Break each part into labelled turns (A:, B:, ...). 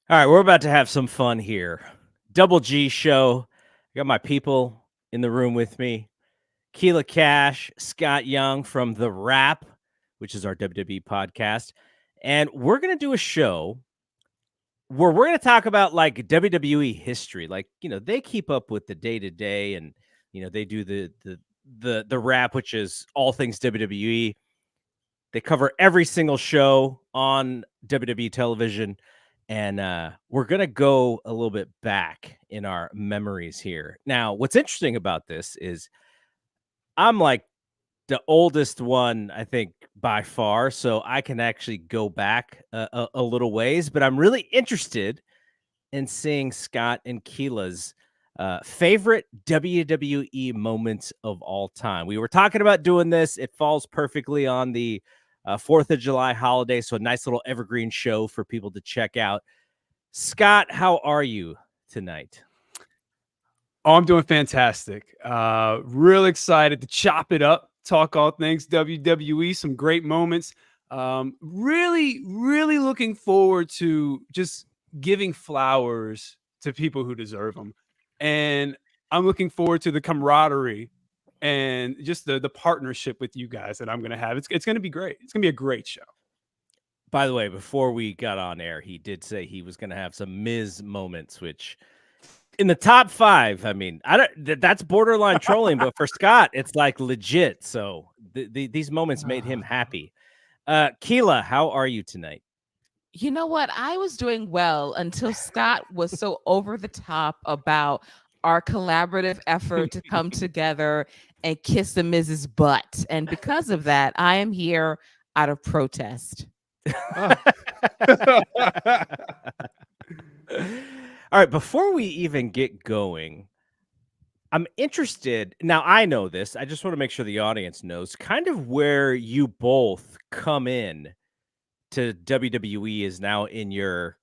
A: All right, we're about to have some fun here. Double G show. I got my people in the room with me. Keila Cash, Scott Young from The Wrap, which is our WWE podcast. And we're going to do a show where we're going to talk about like WWE history. Like, they keep up with the day to day and, they do the Wrap, which is all things WWE. They cover every single show on WWE television. And we're going to go a little bit back in our memories here. Now, what's interesting about this is I'm like the oldest one, I think, by far. So I can actually go back a little ways. But I'm really interested in seeing Scott and Keila's favorite WWE moments of all time. We were talking about doing this. It falls perfectly on the 4th of July holiday. So a nice little evergreen show for people to check out. Scott, how are you tonight?
B: Oh, I'm doing fantastic. Real excited to chop it up, talk all things WWE, some great moments. Really looking forward to just giving flowers to people who deserve them. And I'm looking forward to the camaraderie and just the partnership with you guys that I'm going to have. It's going to be great. It's going to be a great show.
A: By the way, before we got on air, he did say he was going to have some Miz moments, which in the top 5, I mean, that's borderline trolling, but for Scott, it's like legit. So these moments made him happy. Keila, how are you tonight?
C: You know what? I was doing well until Scott was so over the top about our collaborative effort to come together and kiss the Mrs. Butt. And because of that, I am here out of protest.
A: All right, before we even get going, I'm interested. Now, I know this. I just want to make sure the audience knows kind of where you both come in to WWE is now in your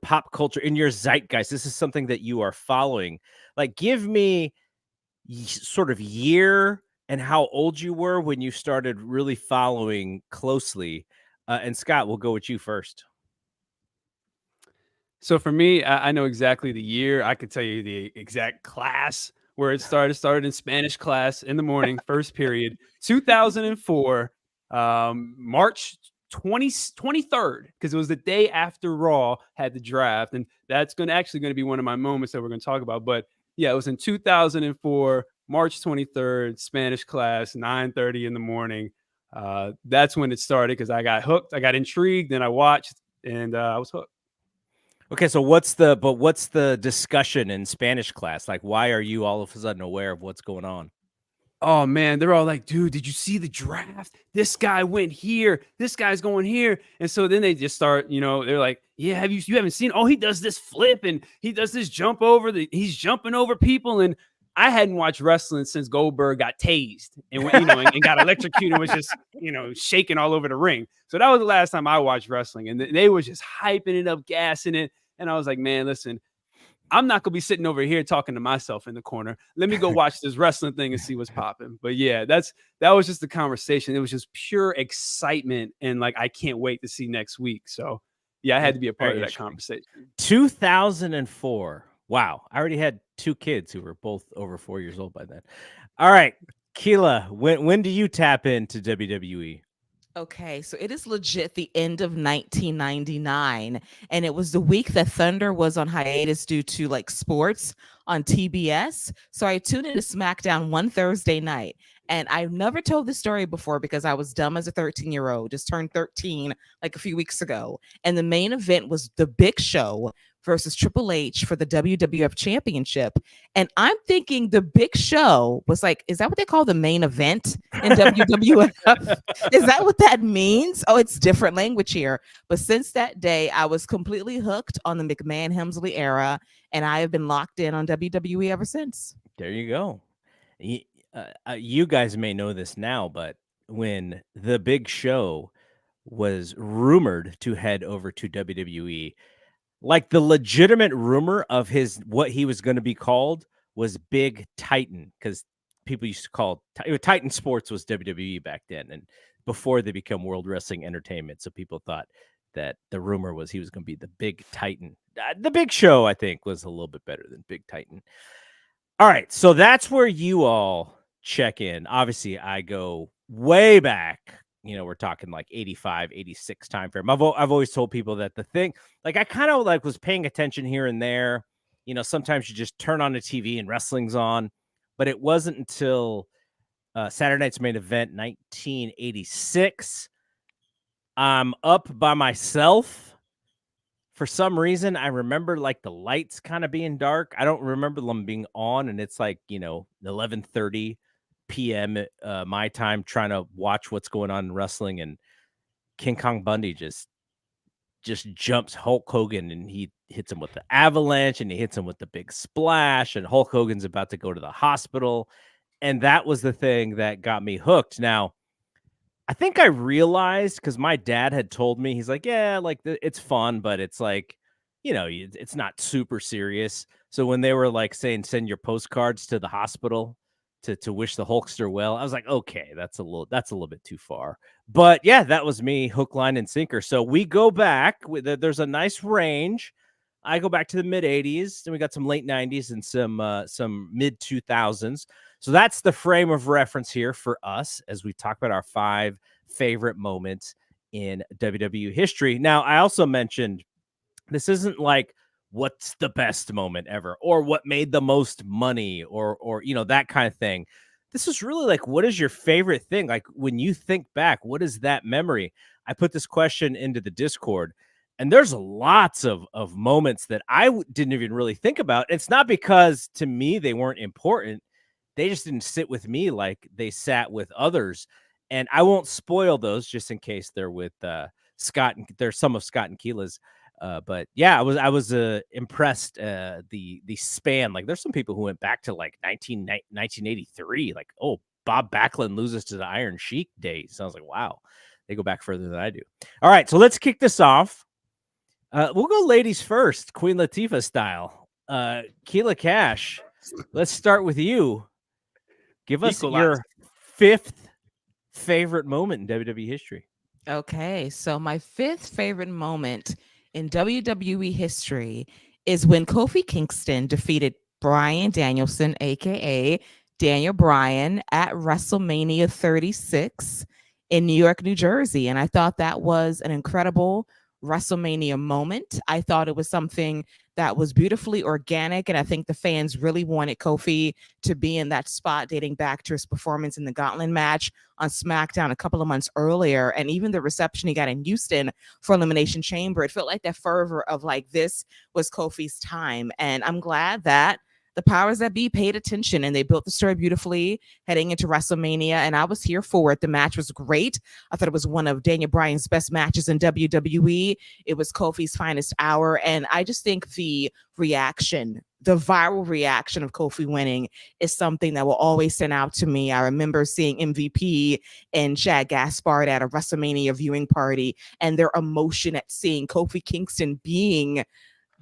A: pop culture, in your zeitgeist. This is something that you are following. Like, give me sort of year and how old you were when you started really following closely. And Scott, we'll go with you first.
B: So for me, I know exactly the year. I could tell you the exact class where it started. Started in Spanish class in the morning, first period, 2004, March 23rd, because it was the day after Raw had the draft. And that's going to be one of my moments that we're going to talk about. But yeah, it was in 2004, March 23rd, Spanish class, 9:30 in the morning. That's when it started because I got hooked. I got intrigued and I watched and I was hooked.
A: Okay, so what's the discussion in Spanish class? Like, why are you all of a sudden aware of what's going on?
B: Oh man, they're all like, dude, did you see the draft? This guy went here, this guy's going here. And so then they just start, they're like, yeah, you haven't seen, oh, he does this flip and he does this jump over, he's jumping over people. And I hadn't watched wrestling since Goldberg got tased and and got electrocuted and was just, shaking all over the ring. So that was the last time I watched wrestling. And they was just hyping it up, gassing it. And I was like, man, listen, I'm not gonna be sitting over here talking to myself in the corner. Let me go watch this wrestling thing and see what's popping. But yeah, that was just the conversation. It was just pure excitement and like I can't wait to see next week. So yeah, I had to be a part of that conversation.
A: 2004. Wow, I already had 2 kids who were both over 4 years old by then. All right, Keila, when do you tap into WWE?
C: Okay, so it is legit the end of 1999, and it was the week that Thunder was on hiatus due to like sports on TBS. So I tuned into SmackDown one Thursday night, and I've never told this story before because I was dumb as a 13-year-old, just turned 13 like a few weeks ago. And the main event was The Big Show versus Triple H for the WWF Championship. And I'm thinking The Big Show was like, is that what they call the main event in WWF? Is that what that means? Oh, it's different language here. But since that day, I was completely hooked on the McMahon Hemsley era, and I have been locked in on WWE ever since.
A: There you go. You guys may know this now, but when The Big Show was rumored to head over to WWE, like the legitimate rumor of what he was going to be called was Big Titan, because people used to call Titan Sports was WWE back then, and before they become World Wrestling Entertainment. So people thought that the rumor was he was going to be the Big Titan. The Big Show, I think, was a little bit better than Big Titan. All right, so that's where you all check in. Obviously, I go way back. We're talking like 85, 86 time frame. I've always told people that the thing, like I kind of like was paying attention here and there. Sometimes you just turn on the TV and wrestling's on, but it wasn't until Saturday Night's Main Event 1986. I'm up by myself. For some reason, I remember like the lights kind of being dark. I don't remember them being on, and it's like 11:30 p.m. My time, trying to watch what's going on in wrestling, and King Kong Bundy just jumps Hulk Hogan, and he hits him with the avalanche, and he hits him with the big splash, and Hulk Hogan's about to go to the hospital, and that was the thing that got me hooked. Now, I think I realized, because my dad had told me, he's like, yeah, like it's fun, but it's like, it's not super serious. So when they were like saying, send your postcards to the hospital to wish the Hulkster well, I was like, okay, that's a little bit too far. But yeah, that was me, hook, line, and sinker. So we go back. There's a nice range. I go back to the mid 80s, then we got some late 90s and some mid 2000s. So that's the frame of reference here for us as we talk about our 5 favorite moments in WWE history. Now, I also mentioned this isn't like what's the best moment ever or what made the most money or that kind of thing. This is really like, what is your favorite thing? Like when you think back, what is that memory? I put this question into the Discord, and there's lots of moments that I didn't even really think about. It's not because to me they weren't important. They just didn't sit with me like they sat with others. And I won't spoil those just in case they're with Scott. And there's some of Scott and Keila's. But yeah, I was impressed. The span, like there's some people who went back to like 1983. Like, oh, Bob Backlund loses to the Iron Sheik days. So I was like, wow, they go back further than I do. All right, so let's kick this off. We'll go ladies first, Queen Latifah style. Keila Cash, let's start with you. Give us your 5th favorite moment in WWE history.
C: Okay, so my 5th favorite moment in WWE history is when Kofi Kingston defeated Bryan Danielson, aka Daniel Bryan, at WrestleMania 36 in New York, New Jersey. And I thought that was an incredible WrestleMania moment. I thought it was something that was beautifully organic, and I think the fans really wanted Kofi to be in that spot, dating back to his performance in the Gauntlet match on SmackDown a couple of months earlier, and even the reception he got in Houston for Elimination Chamber. It felt like that fervor of like, this was Kofi's time, and I'm glad that the powers that be paid attention and they built the story beautifully heading into WrestleMania, and I was here for it. The match was great. I thought it was one of Daniel Bryan's best matches in WWE. It was Kofi's finest hour, and I just think the reaction, the viral reaction of Kofi winning is something that will always stand out to me. I remember seeing MVP and Shad Gaspard at a WrestleMania viewing party, and their emotion at seeing Kofi Kingston being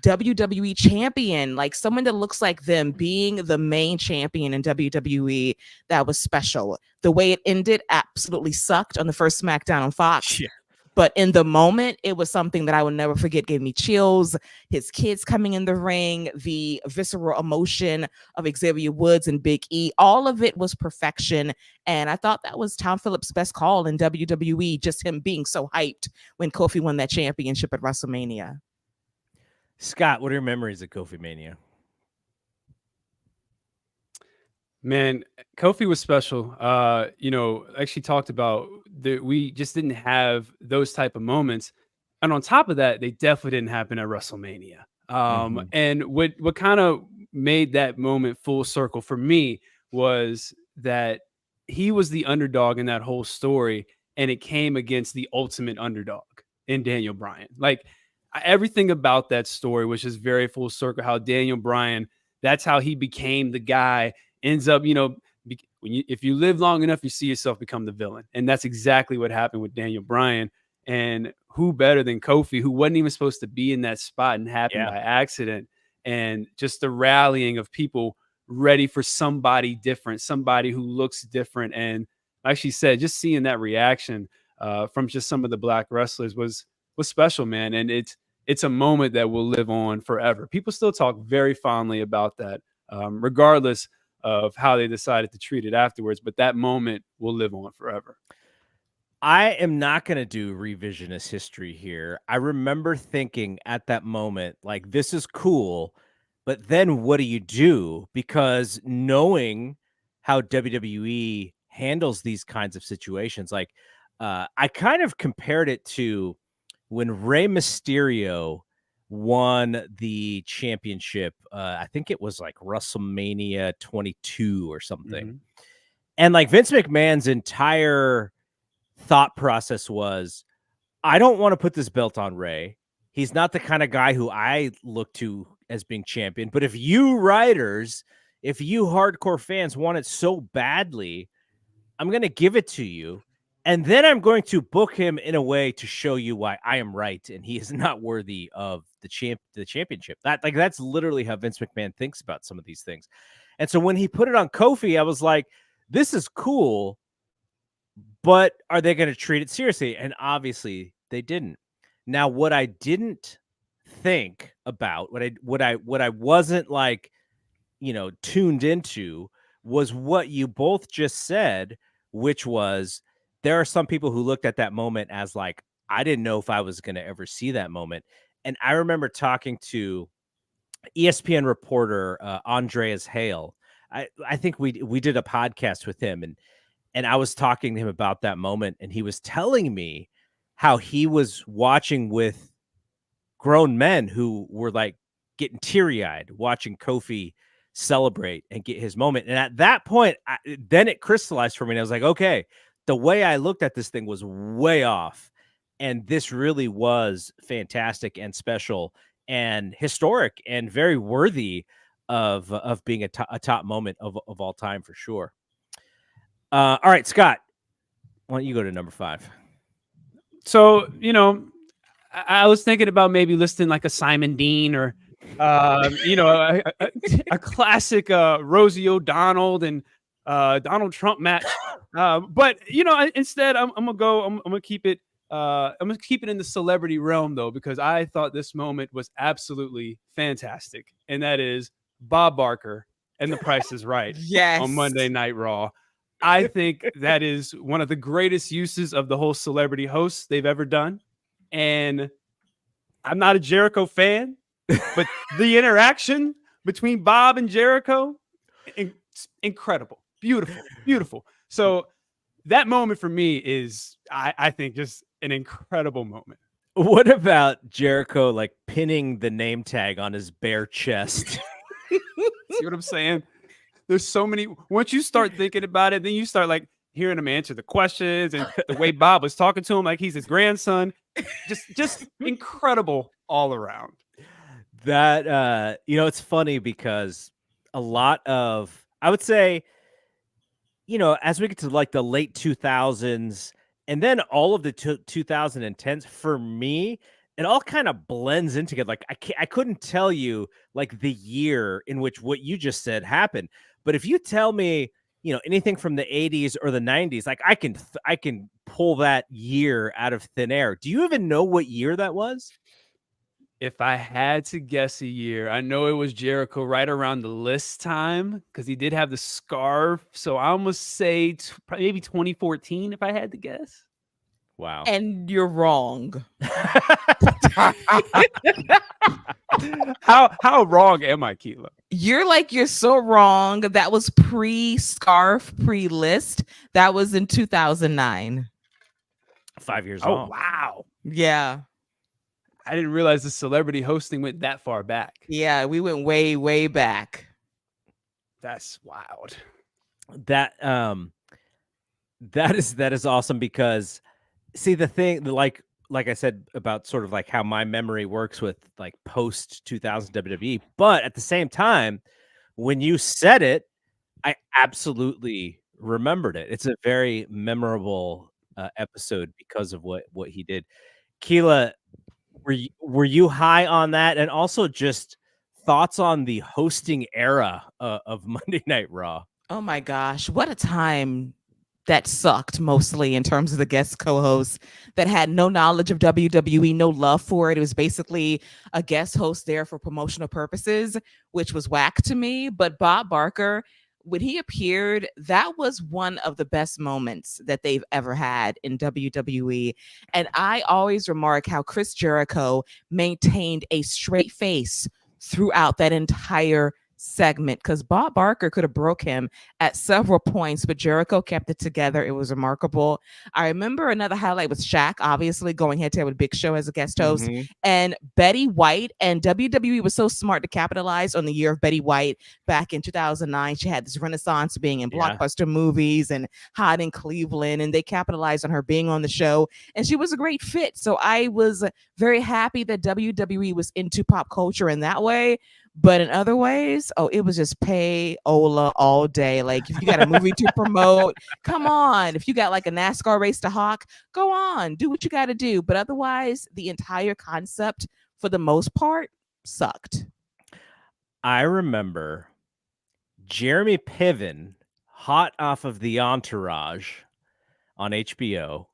C: WWE champion, like someone that looks like them being the main champion in WWE. That was special. The way it ended absolutely sucked on the first SmackDown on Fox.
A: Yeah.
C: But in the moment, it was something that I will never forget. Gave me chills. His kids coming in the ring, the visceral emotion of Xavier Woods and Big E, all of it was perfection. And I thought that was Tom Phillips' best call in WWE, just him being so hyped when Kofi won that championship at WrestleMania.
A: Scott, what are your memories of Kofi Mania?
B: Man, Kofi was special. Actually talked about that we just didn't have those type of moments. And on top of that, they definitely didn't happen at WrestleMania. And what kind of made that moment full circle for me was that he was the underdog in that whole story, and it came against the ultimate underdog in Daniel Bryan. Like everything about that story was just very full circle. How Daniel Bryan, that's how he became the guy. Ends up, if you live long enough, you see yourself become the villain, and that's exactly what happened with Daniel Bryan. And who better than Kofi, who wasn't even supposed to be in that spot and happened by accident, and just the rallying of people ready for somebody different, somebody who looks different. And like she said, just seeing that reaction from just some of the black wrestlers was was special, man. And it's a moment that will live on forever. People still talk very fondly about that, regardless of how they decided to treat it afterwards. But that moment will live on forever.
A: I am not going to do revisionist history here. I remember thinking at that moment, like, this is cool, but then what do you do? Because knowing how WWE handles these kinds of situations, like, I kind of compared it to when Rey Mysterio won the championship. I think it was like WrestleMania 22 or something.
B: Mhm.
A: And like Vince McMahon's entire thought process was, I don't want to put this belt on Ray. He's not the kind of guy who I look to as being champion. But if you writers, if you hardcore fans want it so badly, I'm going to give it to you. And then I'm going to book him in a way to show you why I am right and he is not worthy of the championship. That's literally how Vince McMahon thinks about some of these things. And so when he put it on Kofi, I was like, this is cool, but are they going to treat it seriously? And obviously they didn't. Now, what I didn't think about, what I wasn't like, tuned into was what you both just said, which was there are some people who looked at that moment as like, I didn't know if I was going to ever see that moment. And I remember talking to ESPN reporter Andreas Hale. I think we did a podcast with him, and I was talking to him about that moment, and he was telling me how he was watching with grown men who were like getting teary-eyed watching Kofi celebrate and get his moment. And at that point, then it crystallized for me. And I was like, okay, the way I looked at this thing was way off. And this really was fantastic and special and historic and very worthy of being a top moment of all time for sure. All right, Scott, why don't you go to number 5?
B: So, I was thinking about maybe listing like a Simon Dean or, a classic Rosie O'Donnell and Donald Trump match. But instead, I'm gonna keep it. I'm gonna keep it in the celebrity realm though, because I thought this moment was absolutely fantastic, and that is Bob Barker and The Price is Right
C: Yes.
B: on Monday Night Raw. I think that is one of the greatest uses of the whole celebrity host they've ever done. And I'm not a Jericho fan, but the interaction between Bob and Jericho, incredible, beautiful, beautiful. So that moment for me is, I think, just an incredible moment.
A: What about Jericho like pinning the name tag on his bare chest?
B: See what I'm saying? There's so many. Once you start thinking about it, then you start like hearing him answer the questions and the way Bob was talking to him like he's his grandson. Just incredible all around.
A: That it's funny because a lot of, I would say, as we get to like the late 2000s and then all of the 2010s, for me, it all kind of blends in together. Like I couldn't tell you like the year in which what you just said happened. But if you tell me, anything from the 80s or the 90s, like I can pull that year out of thin air. Do you even know what year that was?
B: If I had to guess a year, I know it was Jericho right around the list time because he did have the scarf. So I almost say maybe 2014 if I had to guess.
A: Wow.
C: And you're wrong.
B: How wrong am I, Keila?
C: You're so wrong. That was pre-scarf, pre-list. That was in 2009.
A: 5 years
B: Oh,
A: off.
B: wow.
C: Yeah.
B: I didn't realize the celebrity hosting went that far back.
C: Yeah, we went way, way back.
B: That's wild.
A: That is awesome because see the thing, like I said about sort of like how my memory works with like post 2000 WWE, but at the same time, when you said it, I absolutely remembered it. It's a very memorable episode because of what he did. Keila, were you high on that? And also just thoughts on the hosting era of Monday Night Raw?
C: Oh my gosh, what a time that sucked mostly in terms of the guest co-hosts that had no knowledge of WWE, no love for it. It was basically a guest host there for promotional purposes, which was whack to me. But Bob Barker, when he appeared, that was one of the best moments that they've ever had in WWE. And I always remark how Chris Jericho maintained a straight face throughout that entire segment, because Bob Barker could have broke him at several points, but Jericho kept it together. It was remarkable. I remember another highlight was Shaq, obviously going head to head with Big Show as a guest host, and Betty White. And WWE was so smart to capitalize on the year of Betty White back in 2009. She had this renaissance being in blockbuster movies and hot in Cleveland, and they capitalized on her being on the show, and she was a great fit. So I was very happy that WWE was into pop culture in that way. But in other ways, it was just pay Ola all day. Like, if you got a movie to promote, come on. If you got like a NASCAR race to hawk, go on, do what you got to do. But otherwise, the entire concept, for the most part, sucked.
A: I remember Jeremy Piven, hot off of The Entourage on HBO.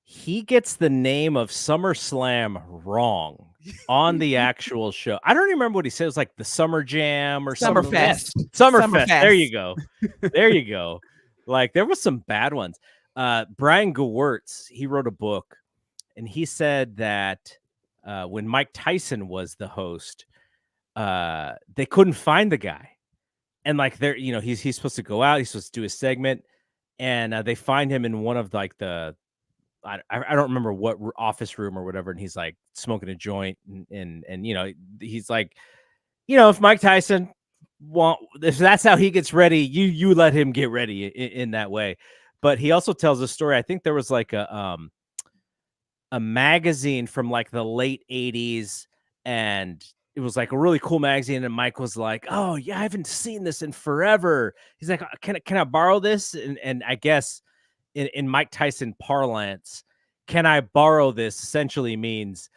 A: He gets the name of SummerSlam wrong on the actual show. I don't remember what he said. It was like the Summer Jam or
C: Summerfest.
A: Summerfest. There you go. There you go. Like, there was some bad ones. Brian Gewirtz, he wrote a book, and he said that when Mike Tyson was the host, they couldn't find the guy. And like, there, he's supposed to go out. He's supposed to do his segment, and they find him in one of like I don't remember what office room or whatever, and he's like smoking a joint, and he's like, if Mike Tyson if that's how he gets ready, you let him get ready in that way. But he also tells a story. I think there was like a magazine from like the late 80s, and it was like a really cool magazine, and Mike was like, "Oh yeah, I haven't seen this in forever." He's like, "Can I borrow this?" And I guess in Mike Tyson parlance, "Can I borrow this?" essentially means,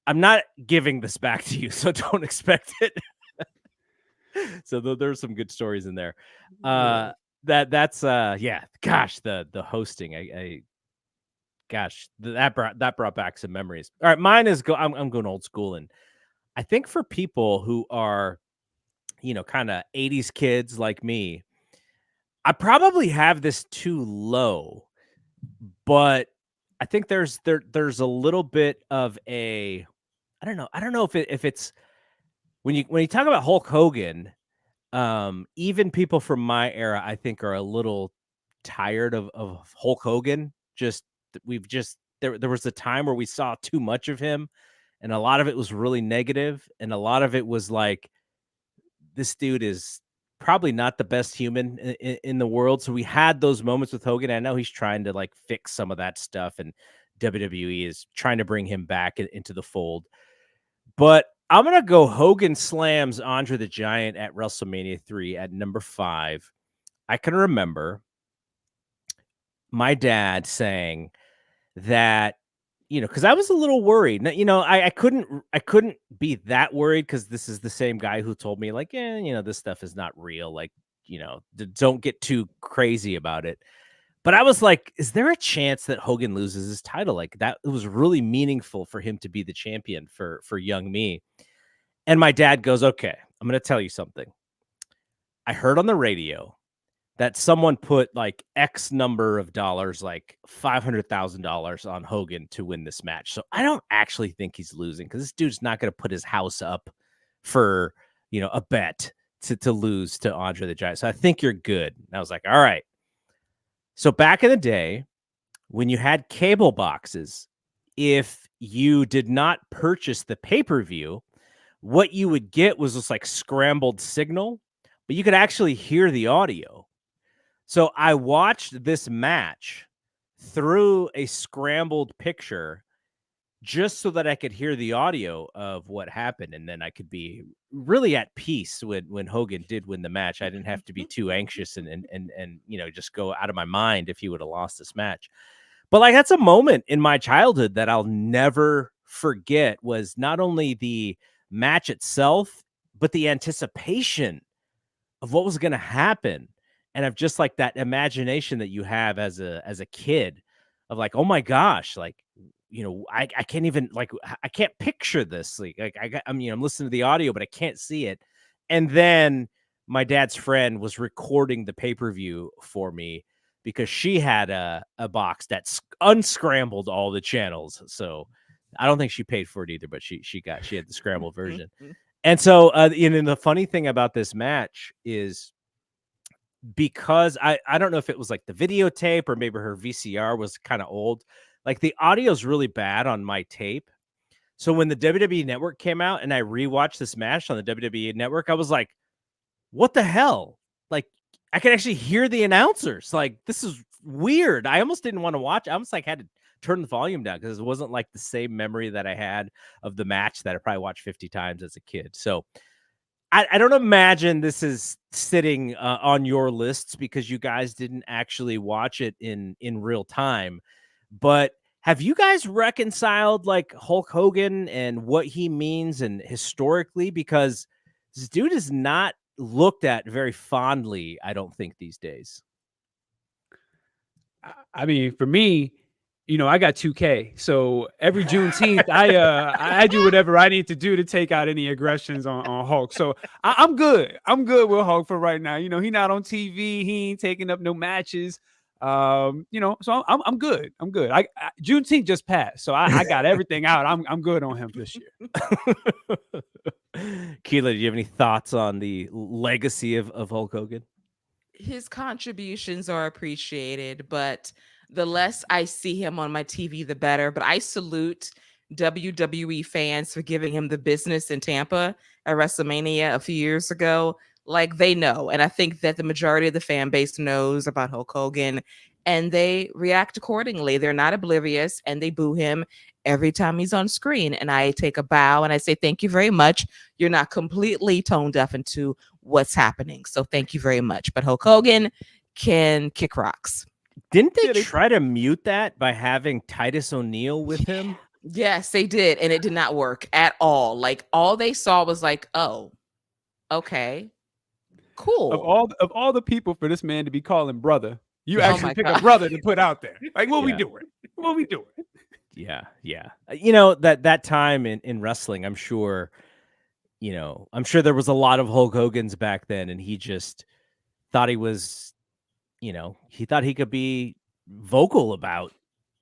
A: I'm not giving this back to you, so don't expect it. So there's some good stories in there. That's gosh, the hosting, that brought back some memories. All right, mine is I'm going old school, and I think for people who are kind of 80s kids like me, I probably have this too low. But I think there's a little bit of a, I don't know if it's when you talk about Hulk Hogan, even people from my era, I think, are a little tired of Hulk Hogan. There was a time where we saw too much of him, and a lot of it was really negative, and a lot of it was like, this dude is probably not the best human in the world. So we had those moments with Hogan. I know he's trying to like fix some of that stuff, and WWE is trying to bring him back into the fold. But I'm going to go Hogan slams Andre the Giant at WrestleMania 3 at number 5. I can remember my dad saying that, because I was a little worried. I couldn't be that worried, because this is the same guy who told me, like, this stuff is not real. Like, don't get too crazy about it. But I was like, is there a chance that Hogan loses his title? Like, that, it was really meaningful for him to be the champion for young me. And my dad goes, "Okay, I'm going to tell you something. I heard on the radio that someone put like X number of dollars, like $500,000 on Hogan to win this match. So I don't actually think he's losing, because this dude's not going to put his house up for, a bet to lose to Andre the Giant. So I think you're good." And I was like, all right. So back in the day, when you had cable boxes, if you did not purchase the pay-per-view, what you would get was this like scrambled signal, but you could actually hear the audio. So I watched this match through a scrambled picture just so that I could hear the audio of what happened. And then I could be really at peace when Hogan did win the match. I didn't have to be too anxious and just go out of my mind if he would have lost this match. But like, that's a moment in my childhood that I'll never forget, was not only the match itself, but the anticipation of what was going to happen. and I've just like that imagination that you have as a kid of like, oh my gosh, like, I can't even like I can't picture this. Like I mean, I'm listening to the audio, but I can't see it. And then my dad's friend was recording the pay-per-view for me because she had a box that unscrambled all the channels. So I don't think she paid for it either, but she had the scrambled version. And so, the funny thing about this match is because I don't know if it was like the videotape or maybe her VCR was kind of old. Like the audio is really bad on my tape. So when the WWE Network came out and I rewatched this match on the WWE Network, I was like, what the hell? Like I can actually hear the announcers. Like this is weird. I almost didn't want to watch. I almost like had to turn the volume down because it wasn't like the same memory that I had of the match that I probably watched 50 times as a kid. So I don't imagine this is sitting on your lists because you guys didn't actually watch it in real time. But have you guys reconciled like Hulk Hogan and what he means and historically? Because this dude is not looked at very fondly, I don't think, these days.
B: I mean, for me, I got 2K. So every Juneteenth, I do whatever I need to do to take out any aggressions on Hulk. So I'm good. I'm good with Hulk for right now. He not on TV. He ain't taking up no matches. So I'm good. I'm good. Juneteenth just passed, so I got everything out. I'm good on him this year.
A: Keila, do you have any thoughts on the legacy of Hulk Hogan?
C: His contributions are appreciated, but the less I see him on my TV, the better. But I salute WWE fans for giving him the business in Tampa at WrestleMania a few years ago. Like they know. And I think that the majority of the fan base knows about Hulk Hogan and they react accordingly. They're not oblivious and they boo him every time he's on screen. And I take a bow and I say, thank you very much. You're not completely tone deaf into what's happening. So thank you very much. But Hulk Hogan can kick rocks.
A: Didn't they try to mute that by having Titus O'Neil with him?
C: Yes, they did. And it did not work at all. Like all they saw was like, oh, okay, cool.
B: Of all the people for this man to be calling brother, you actually pick a brother to put out there. Like, what we doing? What we doing?
A: Yeah. That time in wrestling, I'm sure there was a lot of Hulk Hogan's back then, and he just thought he was, he thought he could be vocal about,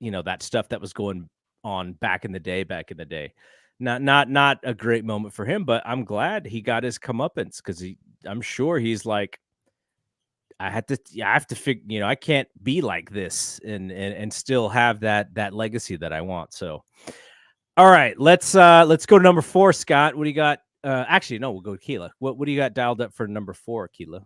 A: that stuff that was going on back in the day. Not a great moment for him, but I'm glad he got his comeuppance because I'm sure he's like, I have to figure, I can't be like this and still have that legacy that I want. So, all right, let's go to number 4, Scott. What do you got? Actually, no, we'll go with Keila. What do you got dialed up for number 4, Keila?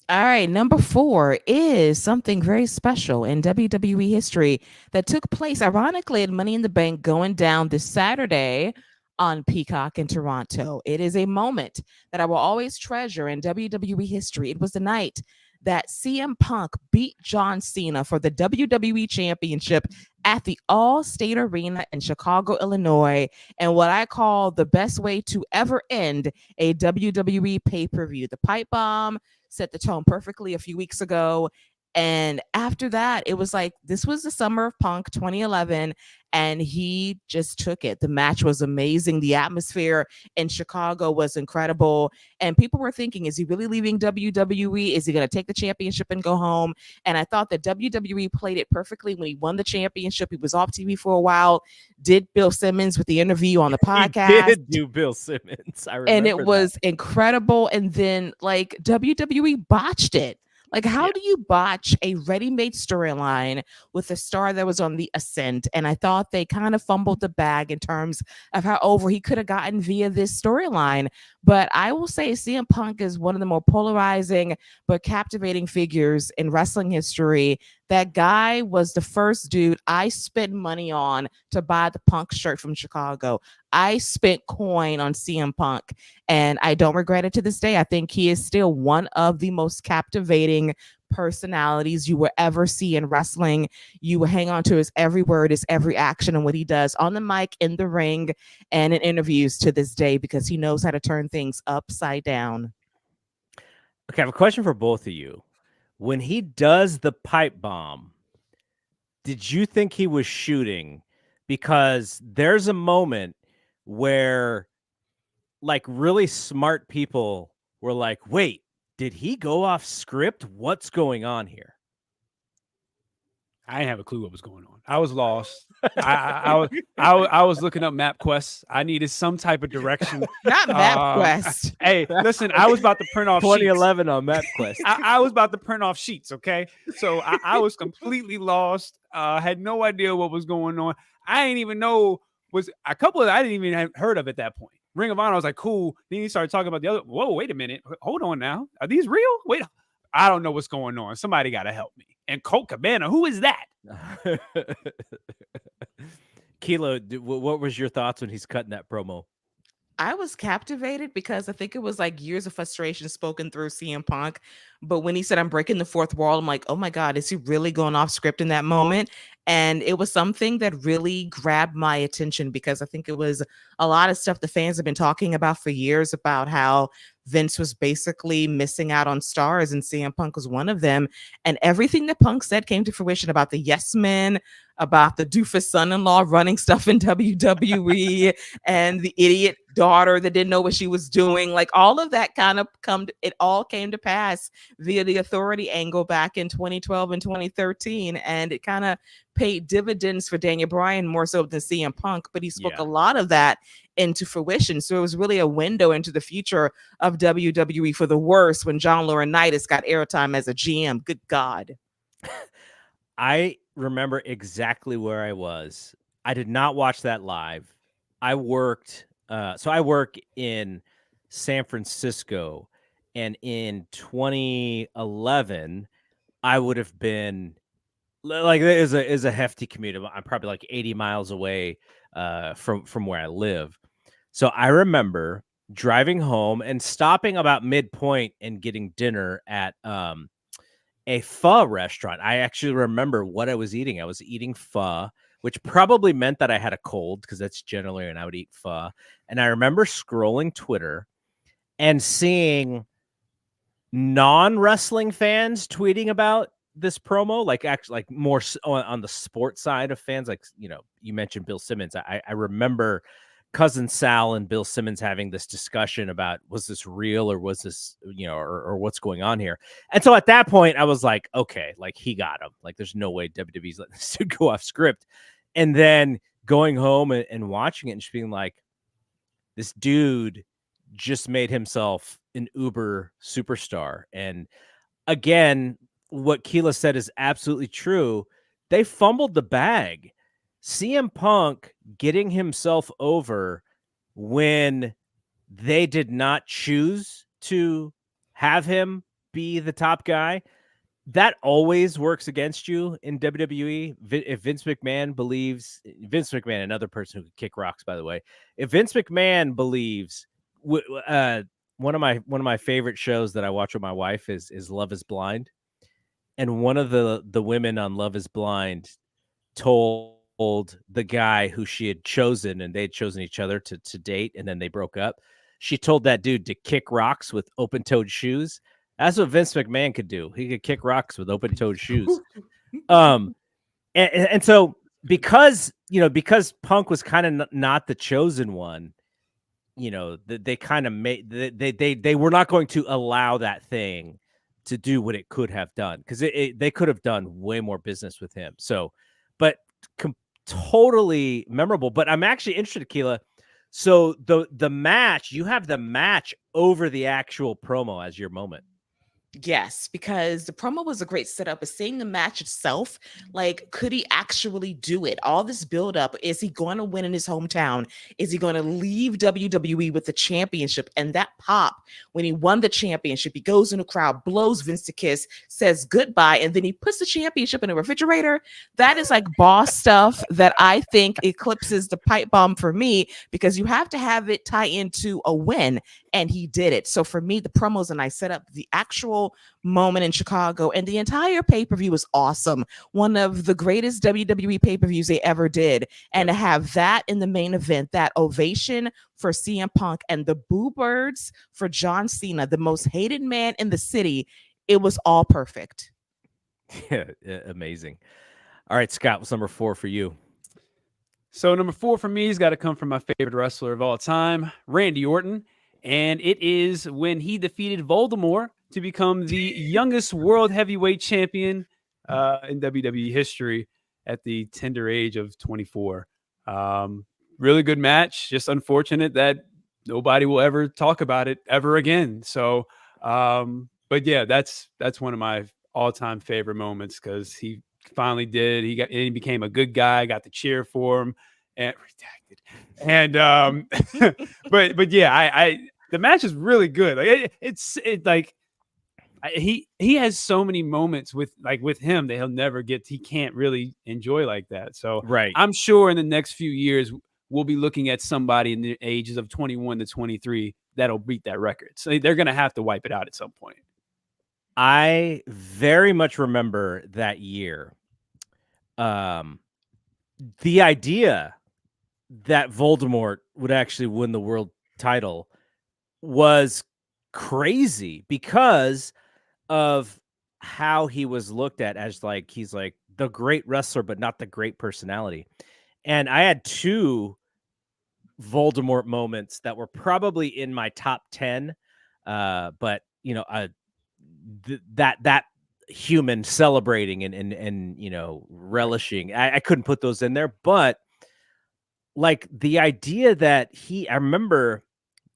C: All right, number 4 is something very special in WWE history that took place, ironically, at Money in the Bank going down this Saturday on Peacock in Toronto. It is a moment that I will always treasure in WWE history. It was the night that CM Punk beat John Cena for the WWE Championship at the All-State Arena in Chicago, Illinois, and what I call the best way to ever end a WWE pay-per-view. The pipe bomb set the tone perfectly a few weeks ago. And after that, it was like, this was the summer of Punk 2011, and he just took it. The match was amazing. The atmosphere in Chicago was incredible. And people were thinking, is he really leaving WWE? Is he going to take the championship and go home? And I thought that WWE played it perfectly when he won the championship. He was off TV for a while, did Bill Simmons with the interview on the podcast.
A: He did do Bill Simmons. I remember
C: and it was incredible. And then like WWE botched it. Like, how do you botch a ready-made storyline with a star that was on the ascent? And I thought they kind of fumbled the bag in terms of how over he could have gotten via this storyline. But I will say CM Punk is one of the more polarizing but captivating figures in wrestling history. That guy was the first dude I spent money on to buy the Punk shirt from Chicago. I spent coin on CM Punk, and I don't regret it to this day. I think he is still one of the most captivating personalities you will ever see in wrestling. You will hang on to his every word, his every action, and what he does on the mic, in the ring, and in interviews to this day, because he knows how to turn things upside down.
A: Okay, I have a question for both of you. when he does the pipe bomb, did you think he was shooting? Because there's a moment where like really smart people were like, wait, did he go off script? What's going on here?
B: I didn't have a clue what was going on. I was lost. I was looking up MapQuest. I needed some type of direction.
C: Not MapQuest.
B: Hey, listen, I was about to print off
A: 2011 on MapQuest.
B: I was about to print off sheets, okay? So I was completely lost. Had no idea what was going on. I didn't even know was a couple of I didn't even have heard of at that point. Ring of Honor, I was like, cool. Then he started talking about the other. Whoa, wait a minute. Hold on now. Are these real? Wait, I don't know what's going on. Somebody got to help me. And Colt Cabana, who is that?
A: Keila, what was your thoughts when he's cutting that promo?
C: I was captivated because I think it was like years of frustration spoken through CM Punk. But when he said, I'm breaking the fourth wall, I'm like, oh my God, is he really going off script in that moment? And it was something that really grabbed my attention because I think it was a lot of stuff the fans have been talking about for years about how Vince was basically missing out on stars and CM Punk was one of them. And everything that Punk said came to fruition about the yes men, about the doofus son-in-law running stuff in WWE and the idiot daughter that didn't know what she was doing. Like all of that kind of it all came to pass via the authority angle back in 2012 and 2013. And it kind of paid dividends for Daniel Bryan more so than CM Punk, but he spoke a lot of that into fruition. So it was really a window into the future of WWE for the worse when John Laurinaitis got airtime as a GM. Good God.
A: I remember exactly where I was. I did not watch that live. I worked, I work in San Francisco, and in 2011, I would have been like, it is a hefty commute. I'm probably like 80 miles away from where I live. So I remember driving home and stopping about midpoint and getting dinner at a pho restaurant. I actually remember what I was eating. I was eating pho, which probably meant that I had a cold because that's generally when I would eat pho. And I remember scrolling Twitter and seeing non-wrestling fans tweeting about this promo, like actually like more on the sports side of fans. Like, you know, you mentioned Bill Simmons. I remember Cousin Sal and Bill Simmons having this discussion about, was this real or was this, you know, or what's going on here? And so at that point I was like, okay, like he got him. Like there's no way WWE's letting this dude go off script. And then going home and watching it and just being like, this dude just made himself an uber superstar. And again, what Keila said is absolutely true. They fumbled the bag. CM Punk getting himself over when they did not choose to have him be the top guy, that always works against you in WWE. If Vince McMahon believes, Vince McMahon, another person who could kick rocks, by the way, if Vince McMahon believes, one of my favorite shows that I watch with my wife is Love is Blind. And one of the women on Love is Blind told the guy who she had chosen, and they'd chosen each other to date, and then they broke up. She told that dude to kick rocks with open-toed shoes. That's what Vince McMahon could do. He could kick rocks with open-toed shoes. And so because Punk was kind of not the chosen one, you know, they kind of made they were not going to allow that thing to do what it could have done, because they could have done way more business with him. So, but totally memorable. But I'm actually interested, Keila. So the match, you have the match over the actual promo as your moment.
C: Yes, because the promo was a great setup, but seeing the match itself, like, could he actually do it? All this buildup, is he going to win in his hometown? Is he going to leave WWE with the championship? And that pop, when he won the championship, he goes in the crowd, blows Vince a kiss, says goodbye, and then he puts the championship in a refrigerator. That is like boss stuff that I think eclipses the pipe bomb for me, because you have to have it tie into a win, and he did it. So for me, the promos and I set up the actual moment in Chicago, and the entire pay-per-view was awesome. One of the greatest WWE pay-per-views they ever did. And to have that in the main event, that ovation for CM Punk and the boo birds for John Cena, the most hated man in the city, it was all perfect.
A: Yeah, amazing. All right, Scott, what's number 4 for you?
B: So number 4 for me has got to come from my favorite wrestler of all time, Randy Orton. And it is when he defeated Voldemort to become the youngest world heavyweight champion in WWE history at the tender age of 24. Really good match. Just unfortunate that nobody will ever talk about it ever again. So, but yeah, that's one of my all-time favorite moments because he finally did. He became a good guy. Got to cheer for him and redacted. And but yeah, I the match is really good. Like it's like he has so many moments with him that he'll never get. He can't really enjoy like that. So
A: Right.
B: I'm sure in the next few years we'll be looking at somebody in the ages of 21 to 23 that'll beat that record. So they're gonna have to wipe it out at some point.
A: I very much remember that year. The idea that Voldemort would actually win the world title was crazy because of how he was looked at as like he's like the great wrestler but not the great personality. And I had 2 Voldemort moments that were probably in my top 10, but you know, that human celebrating and you know, relishing, I couldn't put those in there. But like the idea that I remember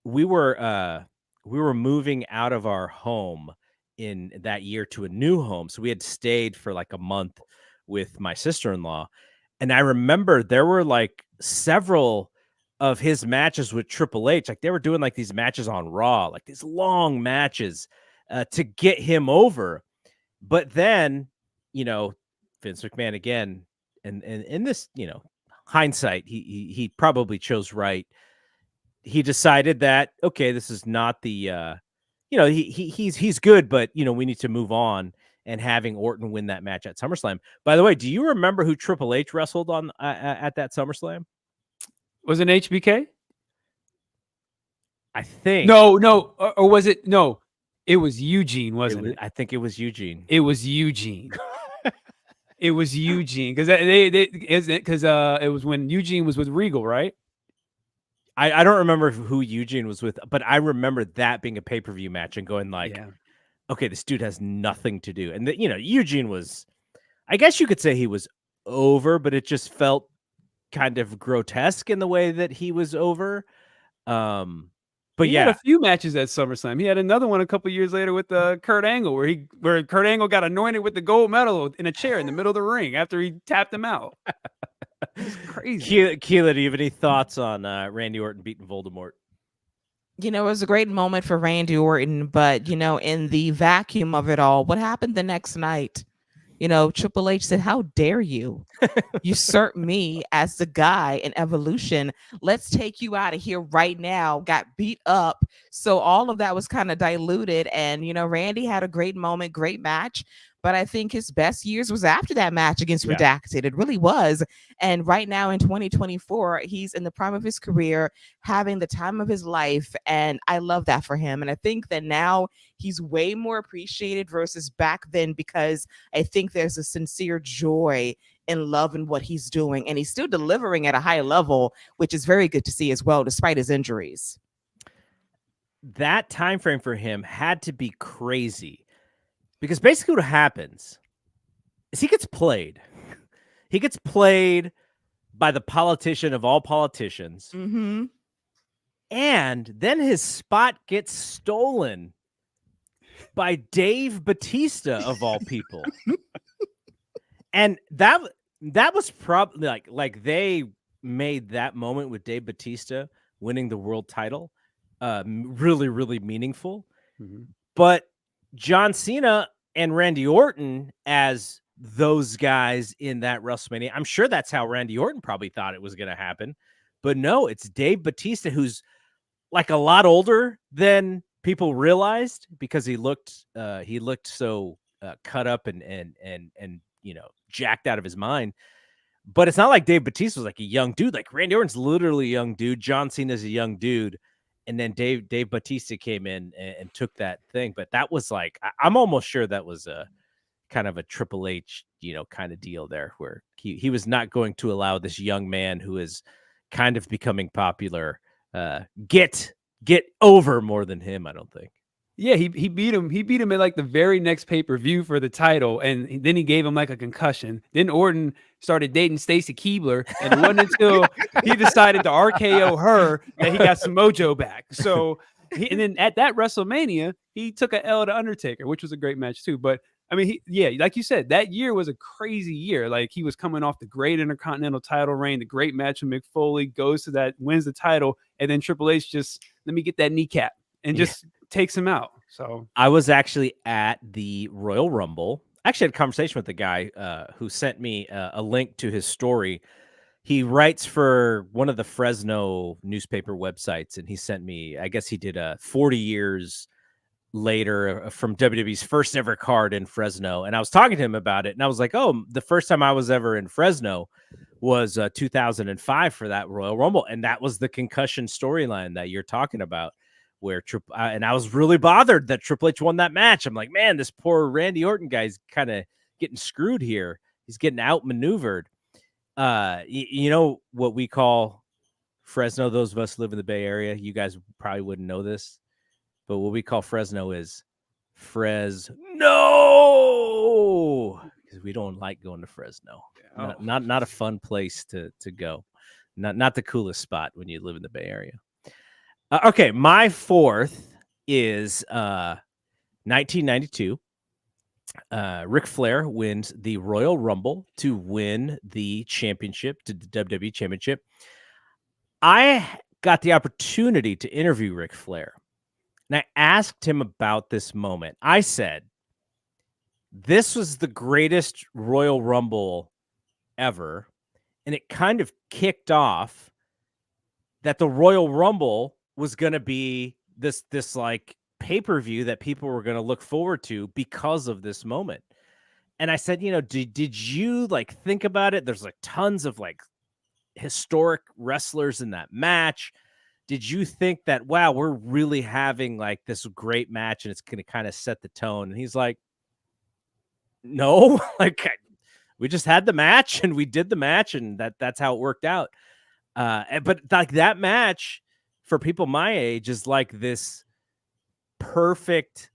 A: we were moving out of our home in that year to a new home, so we had stayed for like a month with my sister-in-law, and I remember there were like several of his matches with Triple H. Like they were doing like these matches on Raw, like these long matches to get him over. But then, you know, Vince McMahon again, and in this, you know, hindsight, he probably chose right. He decided that, okay, this is not the you know, he's good, but you know, we need to move on, and having Orton win that match at SummerSlam. By the way, do you remember who Triple H wrestled on at that SummerSlam?
B: Was it HBK?
A: I think
B: No, or was it? No, it was Eugene, wasn't it?
A: I think it was Eugene.
B: It was Eugene. It was Eugene because it was when Eugene was with Regal, right?
A: I don't remember who Eugene was with, but I remember that being a pay-per-view match and going like,
B: Yeah.
A: okay, this dude has nothing to do. And you know, Eugene was, I guess you could say he was over, but it just felt kind of grotesque in the way that he was over. But
B: he
A: yeah,
B: had a few matches at SummerSlam. He had another one a couple years later with Kurt Angle, where Kurt Angle got anointed with the gold medal in a chair in the middle of the ring after he tapped him out. It's crazy.
A: Keila, do you have any thoughts on Randy Orton beating Voldemort?
C: You know, it was a great moment for Randy Orton, but you know, in the vacuum of it all, what happened the next night? You know, Triple H said, "How dare you usurp me as the guy in Evolution? Let's take you out of here right now." Got beat up. So all of that was kind of diluted. And, you know, Randy had a great moment, great match. But I think his best years was after that match against
A: Yeah.
C: Redacted. It really was. And right now in 2024, he's in the prime of his career, having the time of his life. And I love that for him. And I think that now he's way more appreciated versus back then, because I think there's a sincere joy and love in what he's doing. And he's still delivering at a high level, which is very good to see as well, despite his injuries.
A: That time frame for him had to be crazy. Because basically what happens is he gets played. He gets played by the politician of all politicians.
C: Mm-hmm.
A: And then his spot gets stolen by Dave Bautista of all people. And that was probably like they made that moment with Dave Bautista winning the world title really, really meaningful.
B: Mm-hmm.
A: But John Cena and Randy Orton as those guys in that WrestleMania, I'm sure that's how Randy Orton probably thought it was going to happen. But no, it's Dave Bautista, who's like a lot older than people realized, because he looked so cut up and you know, jacked out of his mind. But it's not like Dave Bautista was like a young dude. Like Randy Orton's literally a young dude. John Cena's a young dude. and then Dave Bautista came in and took that thing. But that was like, I'm almost sure that was a kind of a Triple H, kind of deal there, where he was not going to allow this young man who is kind of becoming popular get over more than him. I don't think.
B: Yeah, he beat him. He beat him at like the very next pay-per-view for the title, and then he gave him like a concussion. Then Orton started dating Stacy Keibler, and it wasn't until he decided to RKO her that he got some mojo back. So, and then at that WrestleMania, he took a L to Undertaker, which was a great match too. But I mean, like you said, that year was a crazy year. Like, he was coming off the great Intercontinental title reign, the great match with Mick Foley, goes to that, wins the title, and then Triple H just, let me get that kneecap, and just takes him out. So
A: I was actually at the Royal Rumble. I actually had a conversation with the guy who sent me a link to his story. He writes for one of the Fresno newspaper websites, and he sent me, I guess he did 40 years later from WWE's first ever card in Fresno. And I was talking to him about it, and I was like, oh, the first time I was ever in Fresno was 2005 for that Royal Rumble. And that was the concussion storyline that you're talking about, where and I was really bothered that Triple H won that match. I'm like, man, this poor Randy Orton guy's kind of getting screwed here. He's getting outmaneuvered. You know what we call Fresno, those of us who live in the Bay Area, you guys probably wouldn't know this, but what we call Fresno is Fresno, because we don't like going to Fresno. Not a fun place to go. Not the coolest spot when you live in the Bay Area. Okay, my fourth is 1992. Ric Flair wins the Royal Rumble to win the championship, to the WWE Championship. I got the opportunity to interview Ric Flair, and I asked him about this moment. I said, this was the greatest Royal Rumble ever, and it kind of kicked off that the Royal Rumble was going to be this like pay-per-view that people were going to look forward to because of this moment. And I said, did you like think about it? There's like tons of like historic wrestlers in that match. Did you think that, wow, we're really having like this great match and it's going to kind of set the tone? And he's like, no, like we just had the match and we did the match, and that's how it worked out. But like that match for people my age is like this perfect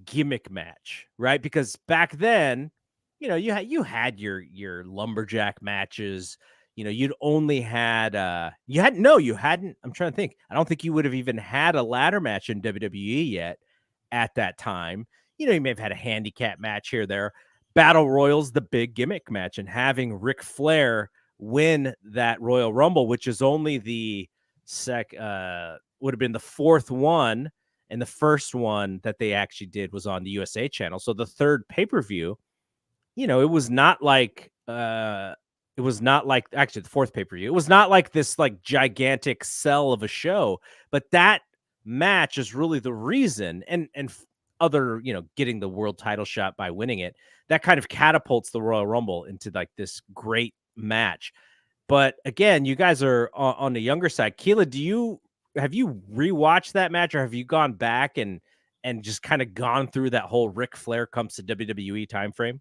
A: gimmick match, right? Because back then, you had your lumberjack matches. You'd only had you hadn't. I'm trying to think. I don't think you would have even had a ladder match in WWE yet at that time. You may have had a handicap match here or there. Battle Royal's the big gimmick match, and having Ric Flair win that Royal Rumble, which is only the would have been the fourth one, and the first one that they actually did was on the USA channel. So the third pay-per-view, it was not like actually the fourth pay-per-view. It was not like this like gigantic sell of a show, but that match is really the reason, and other, getting the world title shot by winning it, that kind of catapults the Royal Rumble into like this great match. But again, you guys are on the younger side. Keila, have you rewatched that match, or have you gone back and just kind of gone through that whole Ric Flair comes to WWE time frame?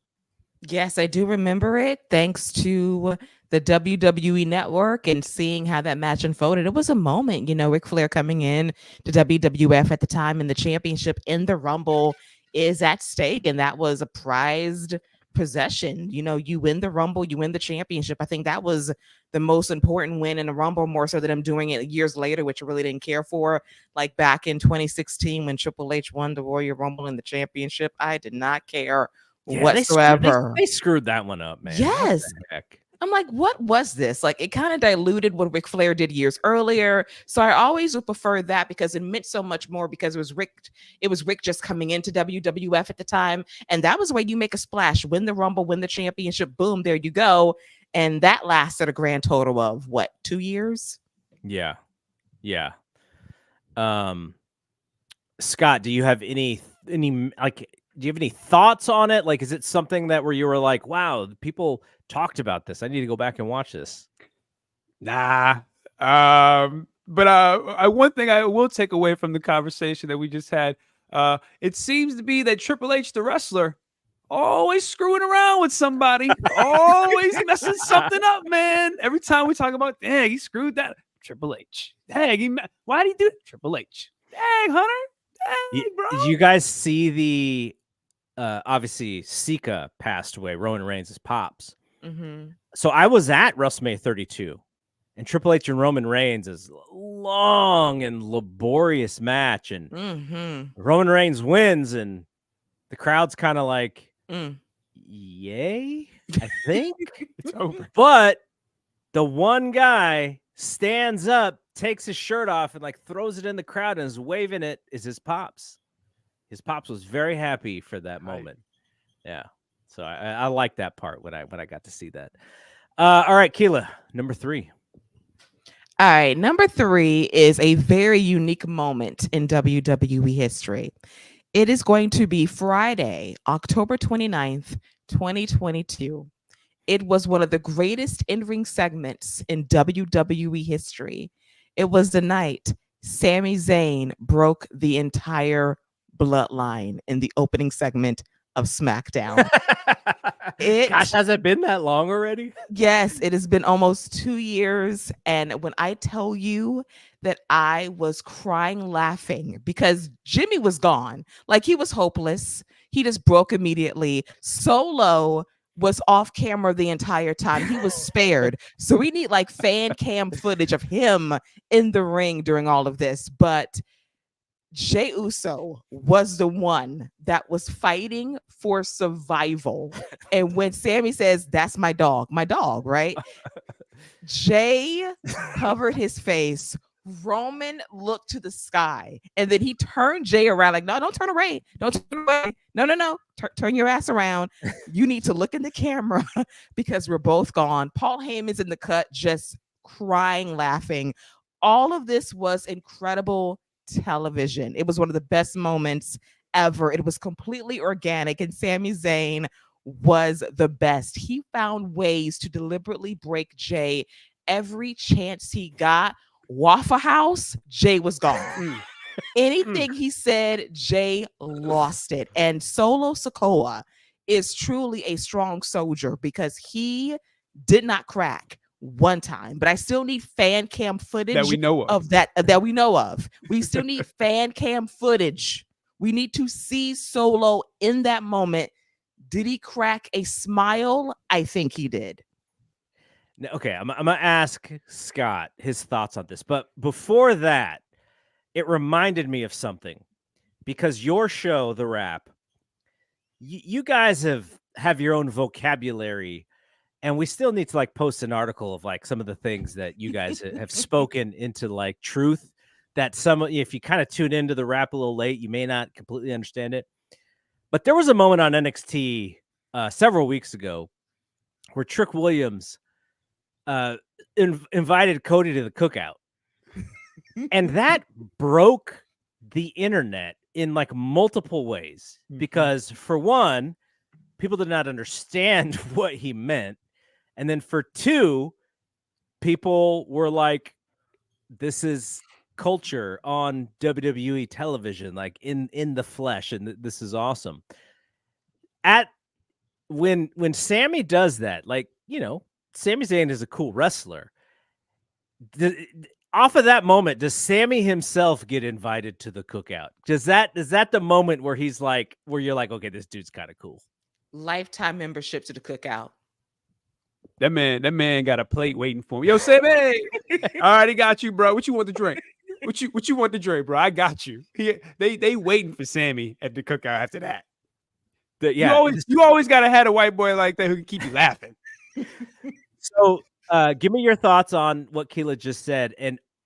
C: Yes, I do remember it, thanks to the WWE Network and seeing how that match unfolded. It was a moment, Ric Flair coming in to WWF at the time, and the championship in the Rumble is at stake, and that was a prized possession. You win the Rumble, you win the championship. I think that was the most important win in the Rumble, more so than I'm doing it years later, which I really didn't care for. Like back in 2016 when Triple H won the Royal Rumble and the championship, I did not care whatsoever.
A: They screwed that one up, man.
C: Yes. I'm like, what was this? Like, it kind of diluted what Ric Flair did years earlier. So I always would prefer that, because it meant so much more, because it was Rick just coming into WWF at the time. And that was where you make a splash, win the Rumble, win the championship, boom, there you go. And that lasted a grand total of 2 years?
A: Yeah. Scott, do you have any like, do you have any thoughts on it? Like, is it something that where you were like, wow, people talked about this, I need to go back and watch this?
B: Nah. But one thing I will take away from the conversation that we just had, it seems to be that Triple H, the wrestler, always screwing around with somebody, always messing something up, man. Every time we talk about, dang, he screwed that Triple H. Dang, why did he do that? Triple H. Dang, Hunter. Dang, bro.
A: Did you guys see the? Obviously, Sika passed away. Roman Reigns' pops.
C: Mm-hmm.
A: So I was at WrestleMania 32, and Triple H and Roman Reigns is a long and laborious match, and Roman Reigns wins, and the crowd's kind of like, yay, I think.
B: It's over.
A: But the one guy stands up, takes his shirt off, and like throws it in the crowd and is waving it. Is his pops. His pops was very happy for that moment. Yeah. So I like that part when I got to see that. All right, Keila, number 3.
C: All right, number 3 is a very unique moment in WWE history. It is going to be Friday, October 29th, 2022. It was one of the greatest in-ring segments in WWE history. It was the night Sami Zayn broke the entire bloodline in the opening segment of SmackDown.
A: Gosh, has it been that long already?
C: Yes, it has been almost 2 years. And when I tell you that I was crying laughing because Jimmy was gone, like he was hopeless. He just broke immediately. Solo was off camera the entire time. He was spared. So we need like fan cam footage of him in the ring during all of this. But Jey Uso was the one that was fighting for survival. And when Sami says, that's my dog, right? Jey covered his face. Roman looked to the sky, and then he turned Jey around like, no, don't turn away. Don't turn away. No. Turn your ass around. You need to look in the camera because we're both gone. Paul Heyman's in the cut, just crying, laughing. All of this was incredible television. It was one of the best moments ever. It was completely organic, and Sami Zayn was the best. He found ways to deliberately break Jey every chance he got. Waffle House, Jey was gone. Anything he said, Jey lost it. And Solo Sikoa is truly a strong soldier because he did not crack one time. But I still need fan cam footage
B: that we know
C: of that we know of. We still need fan cam footage. We need to see Solo in that moment. Did he crack a smile? I think he did.
A: Okay, I'm going to ask Scott his thoughts on this. But before that, it reminded me of something. Because your show, The Wrap, you guys have your own vocabulary. And we still need to like post an article of like some of the things that you guys have spoken into like truth that if you kind of tune into The Wrap a little late, you may not completely understand it. But there was a moment on NXT several weeks ago where Trick Williams invited Cody to the cookout. And that broke the internet in like multiple ways. Because for one, people did not understand what he meant. And then for two, people were like, this is culture on WWE television, like in the flesh. And this is awesome. When Sami does that, like, you know, Sami Zayn is a cool wrestler. Off of that moment, does Sami himself get invited to the cookout? Is that the moment where he's like, where you're like, okay, this dude's kind of cool?
C: Lifetime membership to the cookout.
B: That man got a plate waiting for him. Yo, Sami, all right, he got you, bro. What you want to drink? What you want to drink, bro? I got you. They waiting for Sami at the cookout after that. You always gotta have a white boy like that who can keep you laughing.
A: So give me your thoughts on what Keila just said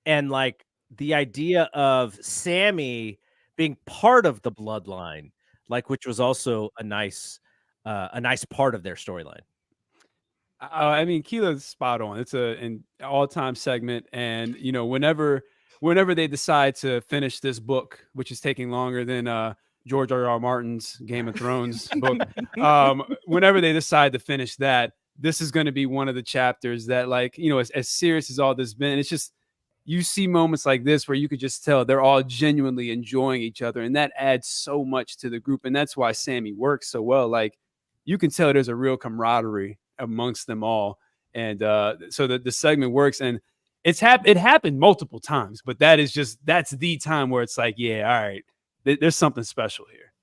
A: and like the idea of Sami being part of the bloodline, like which was also a nice part of their storyline.
B: I mean, Keila's spot on. It's an all-time segment, and you know, whenever they decide to finish this book, which is taking longer than George R.R. Martin's Game of Thrones book, whenever they decide to finish that, this is going to be one of the chapters that, like, you know, as serious as all this been, it's just you see moments like this where you could just tell they're all genuinely enjoying each other, and that adds so much to the group, and that's why Sammy works so well. Like, you can tell there's a real camaraderie amongst them all, and so the segment works, and it happened multiple times, but that's the time where it's like, yeah, all right, there's something special here.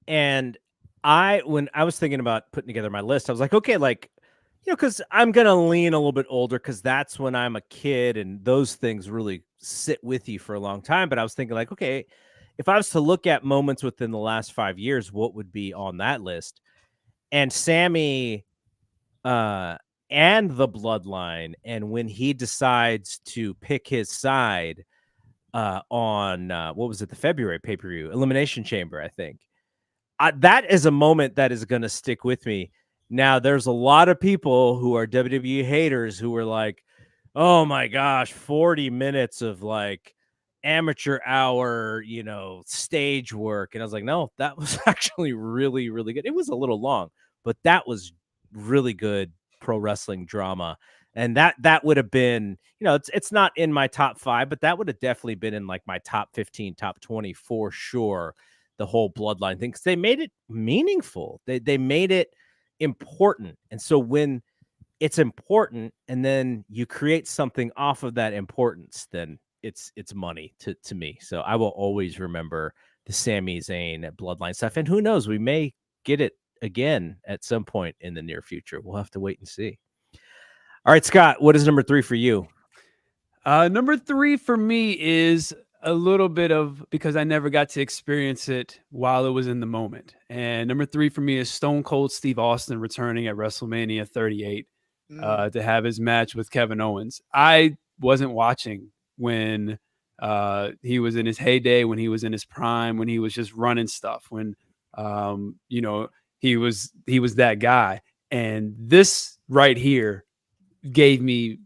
A: And when I was thinking about putting together my list, I was like, okay, like, because I'm going to lean a little bit older because that's when I'm a kid and those things really sit with you for a long time. But I was thinking, like, okay, if I was to look at moments within the last 5 years, what would be on that list? And Sammy and the Bloodline, and when he decides to pick his side on, what was it, the February pay-per-view, Elimination Chamber, I think. That is a moment that is going to stick with me. Now, there's a lot of people who are WWE haters who were like, oh my gosh, 40 minutes of like amateur hour, stage work. And I was like, no, that was actually really, really good. It was a little long, but that was really good pro wrestling drama. And that would have been, it's not in my top 5, but that would have definitely been in like my top 15, top 20 for sure. The whole Bloodline thing, because they made it meaningful. They made it important. And so when it's important and then you create something off of that importance, then it's money to me. So I will always remember the Sami Zayn Bloodline stuff. And who knows, we may get it again at some point in the near future. We'll have to wait and see. All right, Scott, what is number 3 for you?
B: Number 3 for me is a little bit of, because I never got to experience it while it was in the moment. And number 3 for me is Stone Cold Steve Austin returning at WrestleMania 38 to have his match with Kevin Owens. I wasn't watching when he was in his heyday, when he was in his prime, when he was just running stuff, when he was that guy. And this right here gave me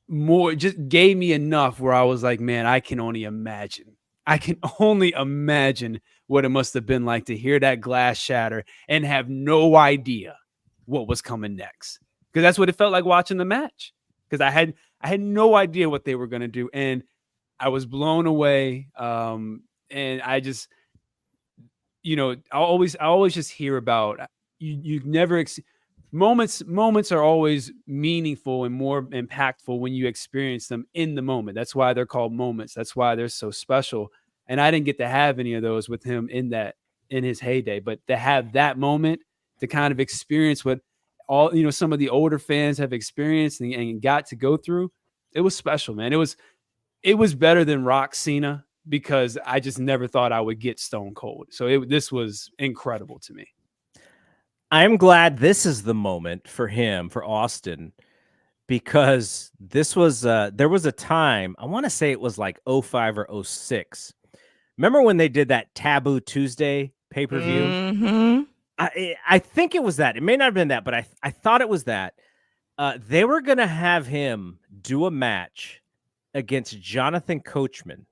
B: more, just gave me enough where I was like, man, I can only imagine what it must have been like to hear that glass shatter and have no idea what was coming next. Because that's what it felt like watching the match. Because I had no idea what they were going to do, and I was blown away. And I just, I always just hear about you never. Moments are always meaningful and more impactful when you experience them in the moment. That's why they're called moments. That's why they're so special. And I didn't get to have any of those with him in his heyday, but to have that moment, to kind of experience what all, some of the older fans have experienced and got to go through, it was special, man. It was better than Rock Cena, because I just never thought I would get Stone Cold. So this was incredible to me.
A: I'm glad this is the moment for him, for Austin, because this was there was a time, I want to say it was like 05 or 06. Remember when they did that Taboo Tuesday pay-per-view?
C: Mm-hmm.
A: I think it was that. It may not have been that, but I thought it was that. They were going to have him do a match against Jonathan Coachman.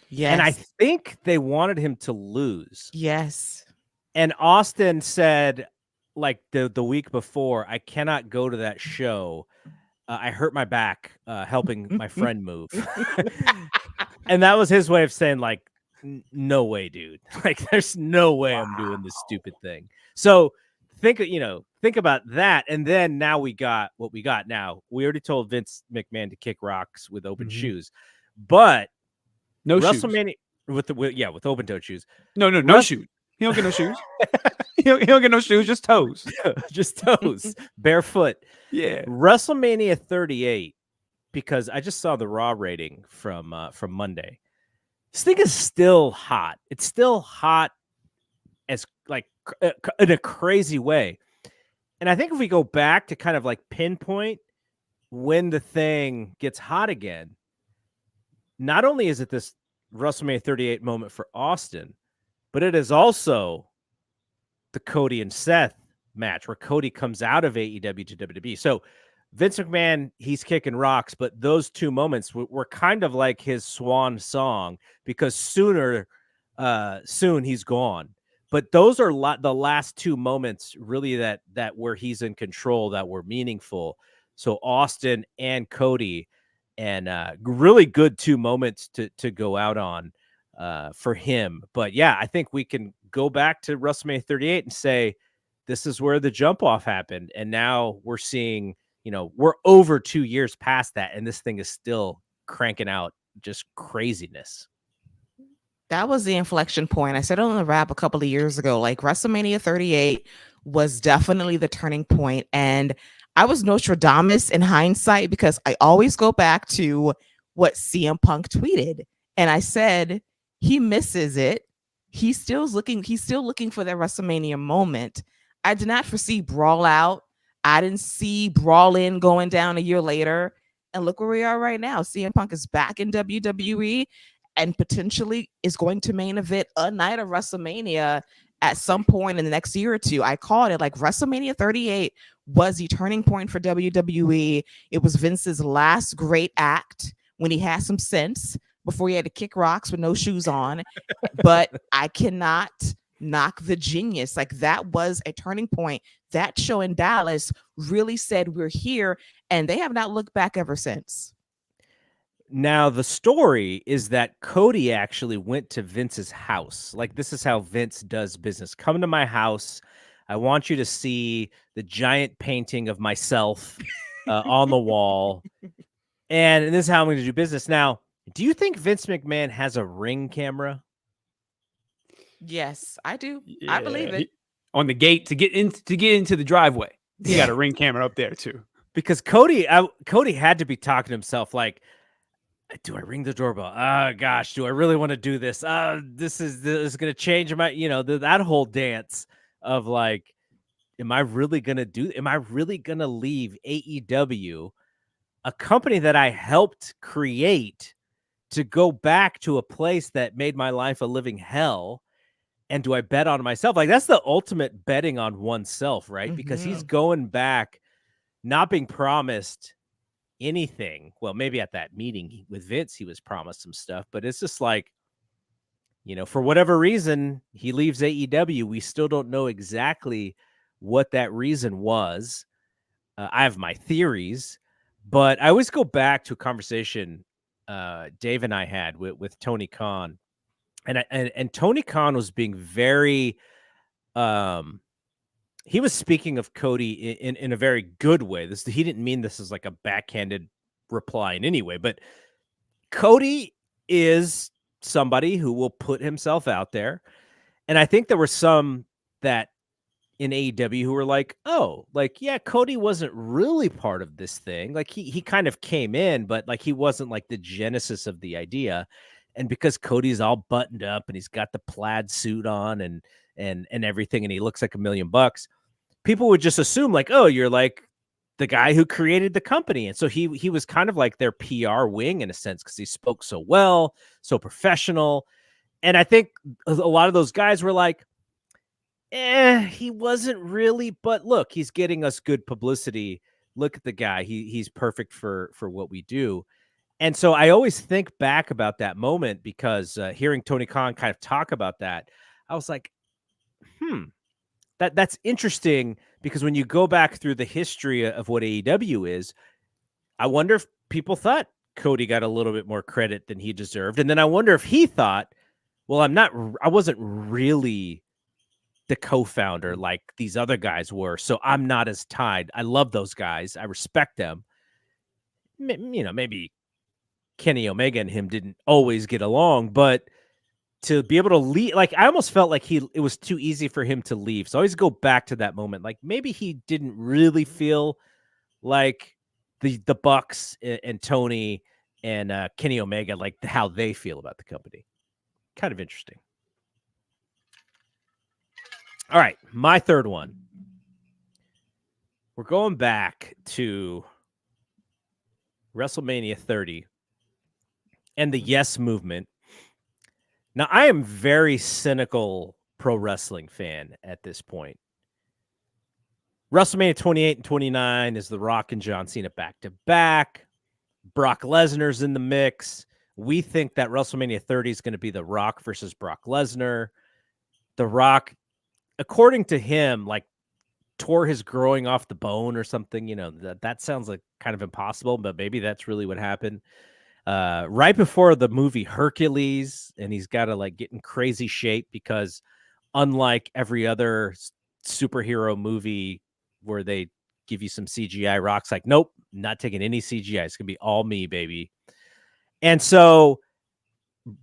C: Yes.
A: And I think they wanted him to lose.
C: Yes.
A: And Austin said, like the week before, I cannot go to that show. I hurt my back helping my friend move. And that was his way of saying, like, no way, dude. Like, there's no way I'm doing this stupid thing. So think about that. And then now we got what we got now. We already told Vince McMahon to kick rocks with open shoes. But
B: no
A: WrestleMania
B: shoes.
A: with open-toed shoes.
B: No shoes. He don't get no shoes. he don't get no shoes, just toes.
A: Just toes. Barefoot.
B: Yeah.
A: WrestleMania 38, because I just saw the Raw rating from Monday. This thing is still hot. It's still hot as like in a crazy way. And I think if we go back to kind of like pinpoint when the thing gets hot again, not only is it this WrestleMania 38 moment for Austin, but it is also the Cody and Seth match where Cody comes out of AEW to WWE. So Vince McMahon, he's kicking rocks, but those two moments were kind of like his swan song, because soon he's gone. But those are the last two moments really that where he's in control, that were meaningful. So Austin and Cody, and really good 2 moments to go out on for him. But yeah, I think we can go back to WrestleMania 38 and say this is where the jump off happened, and now we're seeing, we're over 2 years past that, and this thing is still cranking out just craziness.
C: That was the inflection point. I said on the wrap a couple of years ago, like WrestleMania 38 was definitely the turning point. And I was Nostradamus in hindsight because I always go back to what CM Punk tweeted. And I said, he misses it. He's still looking for that WrestleMania moment. I did not foresee Brawl Out. I didn't see Brawl In going down a year later. And look where we are right now. CM Punk is back in WWE and potentially is going to main event a night of WrestleMania at some point in the next year or two. I called it, like, WrestleMania 38 was the turning point for WWE. It was Vince's last great act when he had some sense before he had to kick rocks with no shoes on. But I cannot knock the genius. Like, that was a turning point. That show in Dallas really said we're here, and they have not looked back ever since.
A: Now, the story is that Cody actually went to Vince's house. Like, this is how Vince does business. Come to my house. I want you to see the giant painting of myself on the wall. And this is how I'm going to do business. Now, do you think Vince McMahon has a Ring camera?
C: Yes, I do. I believe it.
B: On the gate to get into the driveway. He got a Ring camera up there too.
A: Because Cody had to be talking to himself like, do I ring the doorbell? Oh gosh, do I really want to do this? This is going to change my, that whole dance of like, am I really going to leave AEW, a company that I helped create, to go back to a place that made my life a living hell? And do I bet on myself? Like, that's the ultimate betting on oneself, right? Mm-hmm. Because he's going back, not being promised anything. Well, maybe at that meeting with Vince, he was promised some stuff, but it's just like, for whatever reason, he leaves AEW. We still don't know exactly what that reason was. I have my theories, but I always go back to a conversation Dave and I had with Tony Khan, and Tony Khan was being very, he was speaking of Cody in a very good way. He didn't mean this as like a backhanded reply in any way, but Cody is somebody who will put himself out there. And I think there were some that in AEW who were like, oh, like, yeah, Cody wasn't really part of this thing. Like he kind of came in, but like, he wasn't like the genesis of the idea. And because Cody's all buttoned up and he's got the plaid suit on and everything, and he looks like $1 million, people would just assume like, oh, you're like the guy who created the company. And so he was kind of like their PR wing in a sense, because he spoke so well, so professional. And I think a lot of those guys were like, he wasn't really, but look, he's getting us good publicity. Look at the guy. He's perfect for what we do. And so I always think back about that moment, because hearing Tony Khan kind of talk about that, I was like, that's interesting, because when you go back through the history of what AEW is, I wonder if people thought Cody got a little bit more credit than he deserved. And then I wonder if he thought, well, I wasn't really the co-founder like these other guys were, so I'm not as tied. I love those guys. I respect them. Maybe Kenny Omega and him didn't always get along, but to be able to leave, like, I almost felt like it was too easy for him to leave. So I always go back to that moment. Like, maybe he didn't really feel like the Bucks and Tony and Kenny Omega, like how they feel about the company. Kind of interesting. All right, my third one. We're going back to WrestleMania 30 and the Yes Movement. Now, I am very cynical pro wrestling fan at this point. WrestleMania 28 and 29 is The Rock and John Cena back-to-back. Brock Lesnar's in the mix. We think that WrestleMania 30 is going to be The Rock versus Brock Lesnar. The Rock, according to him, like, tore his growing off the bone or something. You know, that sounds like kind of impossible, but maybe that's really what happened. Right before the movie Hercules, and he's got to like get in crazy shape because unlike every other superhero movie where they give you some CGI, Rock's like, nope, not taking any CGI. It's gonna be all me, baby. And so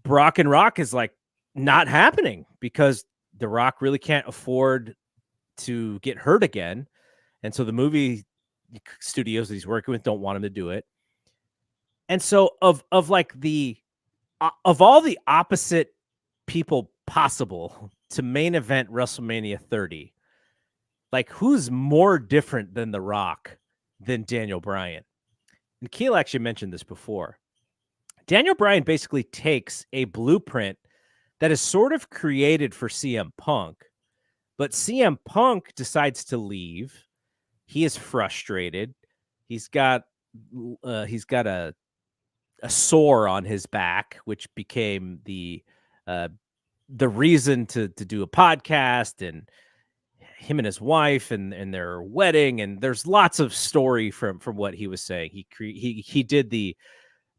A: Brock and Rock is like not happening because The Rock really can't afford to get hurt again. And so the movie studios that he's working with don't want him to do it. And so of like the of all the opposite people possible to main event WrestleMania 30, like who's more different than The Rock than Daniel Bryan? And Keila actually mentioned this before. Daniel Bryan basically takes a blueprint that is sort of created for CM Punk, but CM Punk decides to leave. He is frustrated. He's got a sore on his back, which became the reason to do a podcast, and him and his wife and their wedding. And there's lots of story from what he was saying. He did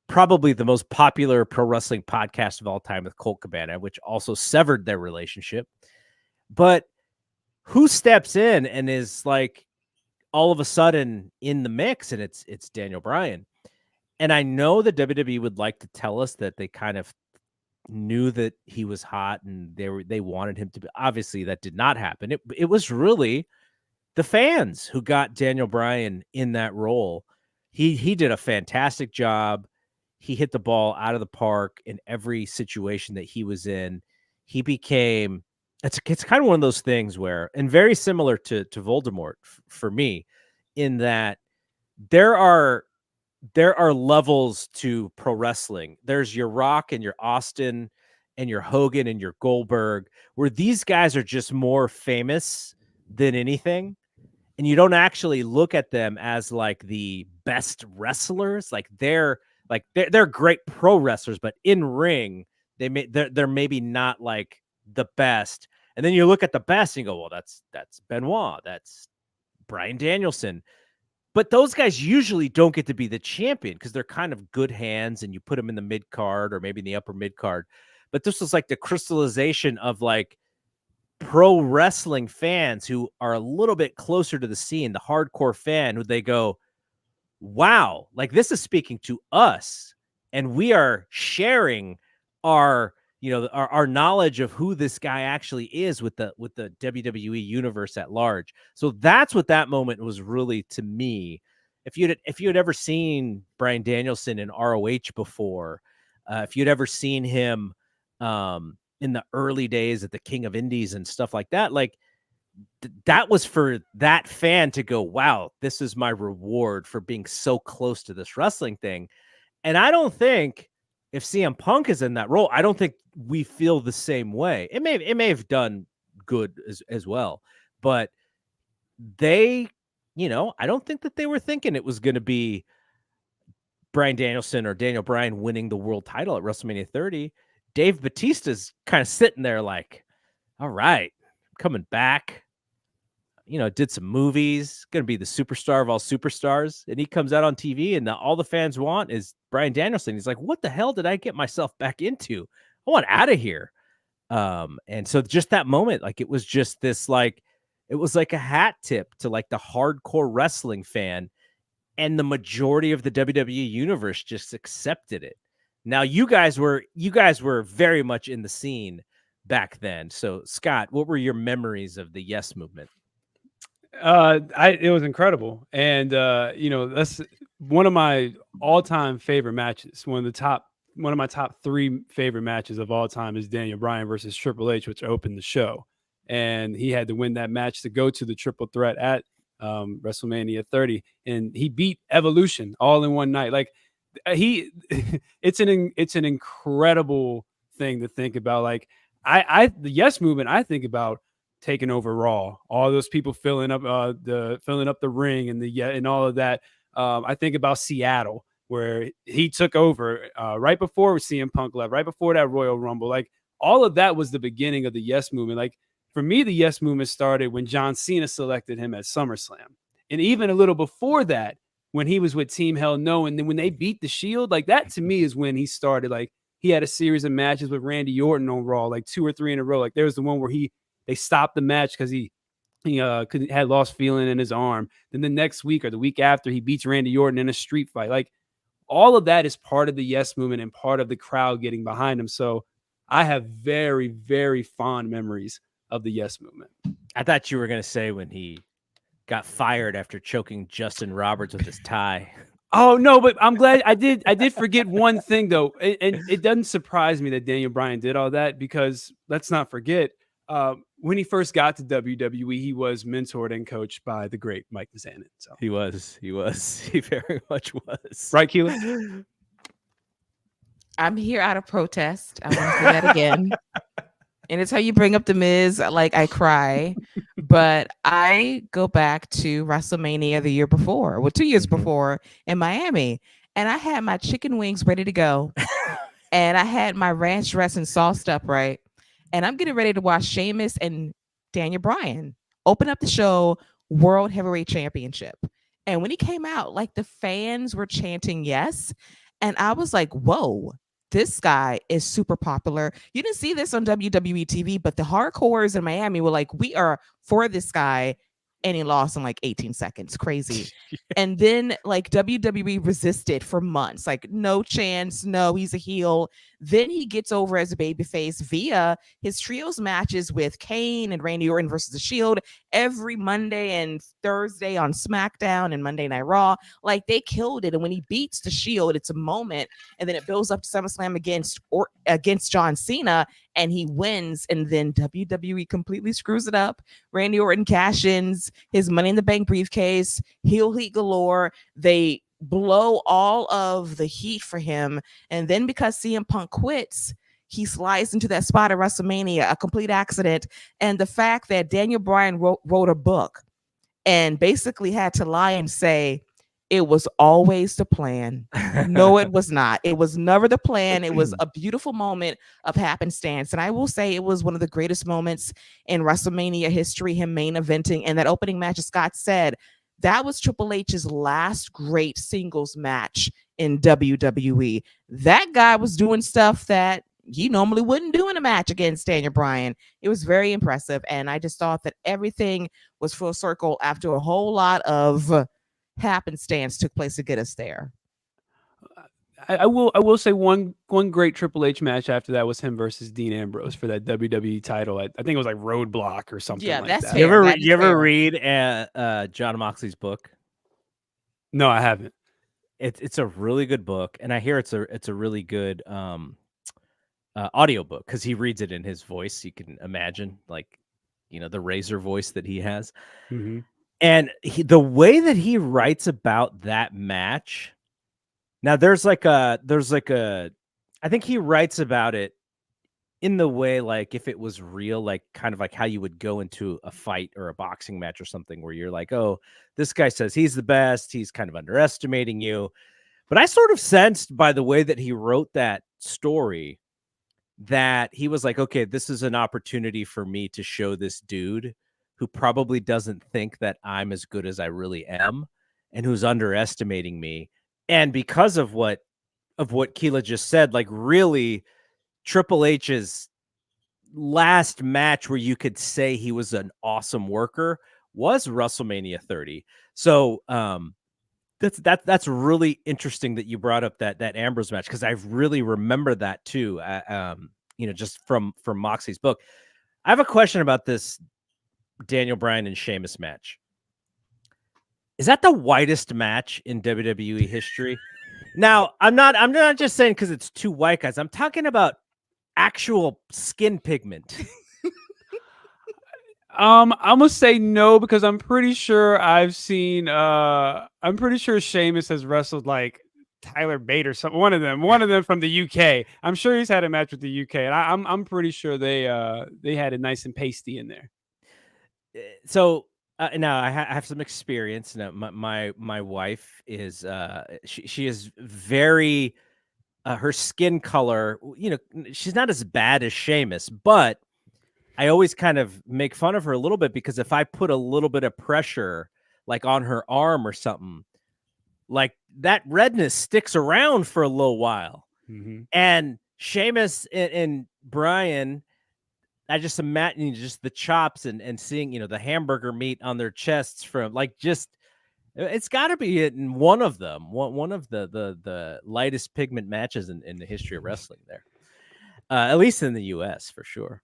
A: probably the most popular pro wrestling podcast of all time with Colt Cabana, which also severed their relationship. But who steps in and is like all of a sudden in the mix? And it's Daniel Bryan. And I know the WWE would like to tell us that they kind of knew that he was hot and they wanted him to be. Obviously, that did not happen. It was really the fans who got Daniel Bryan in that role. He did a fantastic job. He hit the ball out of the park in every situation that he was in. He became it's kind of one of those things where, and very similar to Voldemort for me, in that there are levels to pro wrestling. There's your Rock and your Austin and your Hogan and your Goldberg, where these guys are just more famous than anything. And you don't actually look at them as like the best wrestlers. Like they're great pro wrestlers, but in ring, they're maybe not like the best. And then you look at the best and you go, well, that's Benoit, that's Bryan Danielson. But those guys usually don't get to be the champion because they're kind of good hands and you put them in the mid card or maybe in the upper mid card. But this was like the crystallization of like pro wrestling fans who are a little bit closer to the scene, the hardcore fan, who they go, wow, like this is speaking to us. And we are sharing our knowledge of who this guy actually is with the WWE universe at large. So that's what that moment was really to me. If you had ever seen Bryan Danielson in ROH before, if you'd ever seen him in the early days at the King of Indies and stuff like that, like that was for that fan to go, wow, this is my reward for being so close to this wrestling thing. And I don't think if CM Punk is in that role, I don't think we feel the same way. It may have done good as well, but they, I don't think that they were thinking it was going to be Bryan Danielson or Daniel Bryan winning the world title at WrestleMania 30. Dave Bautista's kind of sitting there like, all right, I'm coming back. Did some movies, going to be the superstar of all superstars. And he comes out on TV and all the fans want is Bryan Danielson. He's like, what the hell did I get myself back into? I want out of here. And so just that moment, like it was just this, like, it was like a hat tip to like the hardcore wrestling fan. And the majority of the WWE universe just accepted it. Now you guys were very much in the scene back then. So Scott, what were your memories of the Yes movement?
B: It was incredible. And, that's one of my all-time favorite matches. One of my top 3 favorite matches of all time is Daniel Bryan versus Triple H, which opened the show. And he had to win that match to go to the triple threat at WrestleMania 30. And he beat Evolution all in one night. Like it's an incredible thing to think about. Like the Yes movement, I think about taking over Raw, all those people filling up the ring and all of that. I think about Seattle, where he took over right before CM Punk left, right before that Royal Rumble. Like all of that was the beginning of the Yes movement. Like For me, the Yes movement started when John Cena selected him at SummerSlam. And even a little before that, when he was with Team Hell No, and then when they beat the Shield, like that to me is when he started. Like he had a series of matches with Randy Orton on Raw, like 2 or 3 in a row. Like there was the one where they stopped the match because he had lost feeling in his arm. Then the next week or the week after, he beats Randy Orton in a street fight. Like all of that is part of the Yes movement and part of the crowd getting behind him. So I have very, very fond memories of the Yes movement.
A: I thought you were going to say when he got fired after choking Justin Roberts with his tie.
B: Oh no, but I'm glad I did forget one thing though. And it doesn't surprise me that Daniel Bryan did all that, because let's not forget, when he first got to WWE, he was mentored and coached by the great Mike Mizanin. So
A: he very much was.
B: Right, Keila?
C: I'm here out of protest. I want to say that again. And it's how you bring up The Miz, like I cry. But I go back to WrestleMania the year before, 2 years before in Miami. And I had my chicken wings ready to go. And I had my ranch dressing sauced up, right? And I'm getting ready to watch Sheamus and Daniel Bryan open up the show, World Heavyweight Championship. And when he came out, like the fans were chanting yes. And I was like, whoa, this guy is super popular. You didn't see this on WWE TV, but the hardcores in Miami were like, we are for this guy. And he lost in like 18 seconds. Crazy. And then like WWE resisted for months. Like, no chance. No, he's a heel. Then he gets over as a babyface via his trios matches with Kane and Randy Orton versus The Shield every Monday and Thursday on SmackDown and Monday Night Raw. Like, they killed it. And when he beats The Shield, it's a moment. And then it builds up to SummerSlam against John Cena, and he wins. And then WWE completely screws it up. Randy Orton cash-ins his Money in the Bank briefcase, heel heat galore. They blow all of the heat for him. And then because CM Punk quits, he slides into that spot at WrestleMania, a complete accident. And the fact that Daniel Bryan wrote a book and basically had to lie and say, it was always the plan. No, it was not. It was never the plan. It was a beautiful moment of happenstance. And I will say it was one of the greatest moments in WrestleMania history, him main eventing. And that opening match, as Scott said, that was Triple H's last great singles match in WWE. That guy was doing stuff that he normally wouldn't do in a match against Daniel Bryan. It was very impressive. And I just thought that everything was full circle after a whole lot of happenstance took place to get us there.
B: I will say one great Triple H match after that was him versus Dean Ambrose for that WWE title. I think it was like Roadblock or something.
C: Yeah,
B: like
C: that's
B: that.
C: fair.
A: You ever read John Moxley's book?
B: No, I haven't.
A: It's a really good book, and I hear it's a really good audio book because he reads it in his voice. You can imagine, like, the razor voice that he has.
B: Mm-hmm.
A: And the way that he writes about that match, now there's like a, I think he writes about it in the way, like if it was real, like kind of like how you would go into a fight or a boxing match or something where you're like, oh, this guy says he's the best. He's kind of underestimating you. But I sort of sensed by the way that he wrote that story that he was like, okay, this is an opportunity for me to show this dude who probably doesn't think that I'm as good as I really am and who's underestimating me. And because of what Keila just said, like really Triple H's last match where you could say he was an awesome worker was WrestleMania 30. So that's really interesting that you brought up that Ambrose match, because I really remember that too. Just from Moxley's book. I have a question about this Daniel Bryan and Sheamus match. Is that the whitest match in WWE history? Now, I'm not just saying because it's two white guys. I'm talking about actual skin pigment.
B: I'm gonna say no, because I'm pretty sure I've seen I'm pretty sure Sheamus has wrestled like Tyler Bate or something. One of them from the UK. I'm sure he's had a match with the UK, and I'm pretty sure they had it nice and pasty in there.
A: So now I have some experience. Now my wife is she is very her skin color. She's not as bad as Sheamus, but I always kind of make fun of her a little bit because if I put a little bit of pressure like on her arm or something, like that redness sticks around for a little while. And Sheamus and Brian, I just imagine just the chops and seeing, the hamburger meat on their chests from like it's got to be in one of them, one of the lightest pigment matches in the history of wrestling there, at least in the U.S. for sure.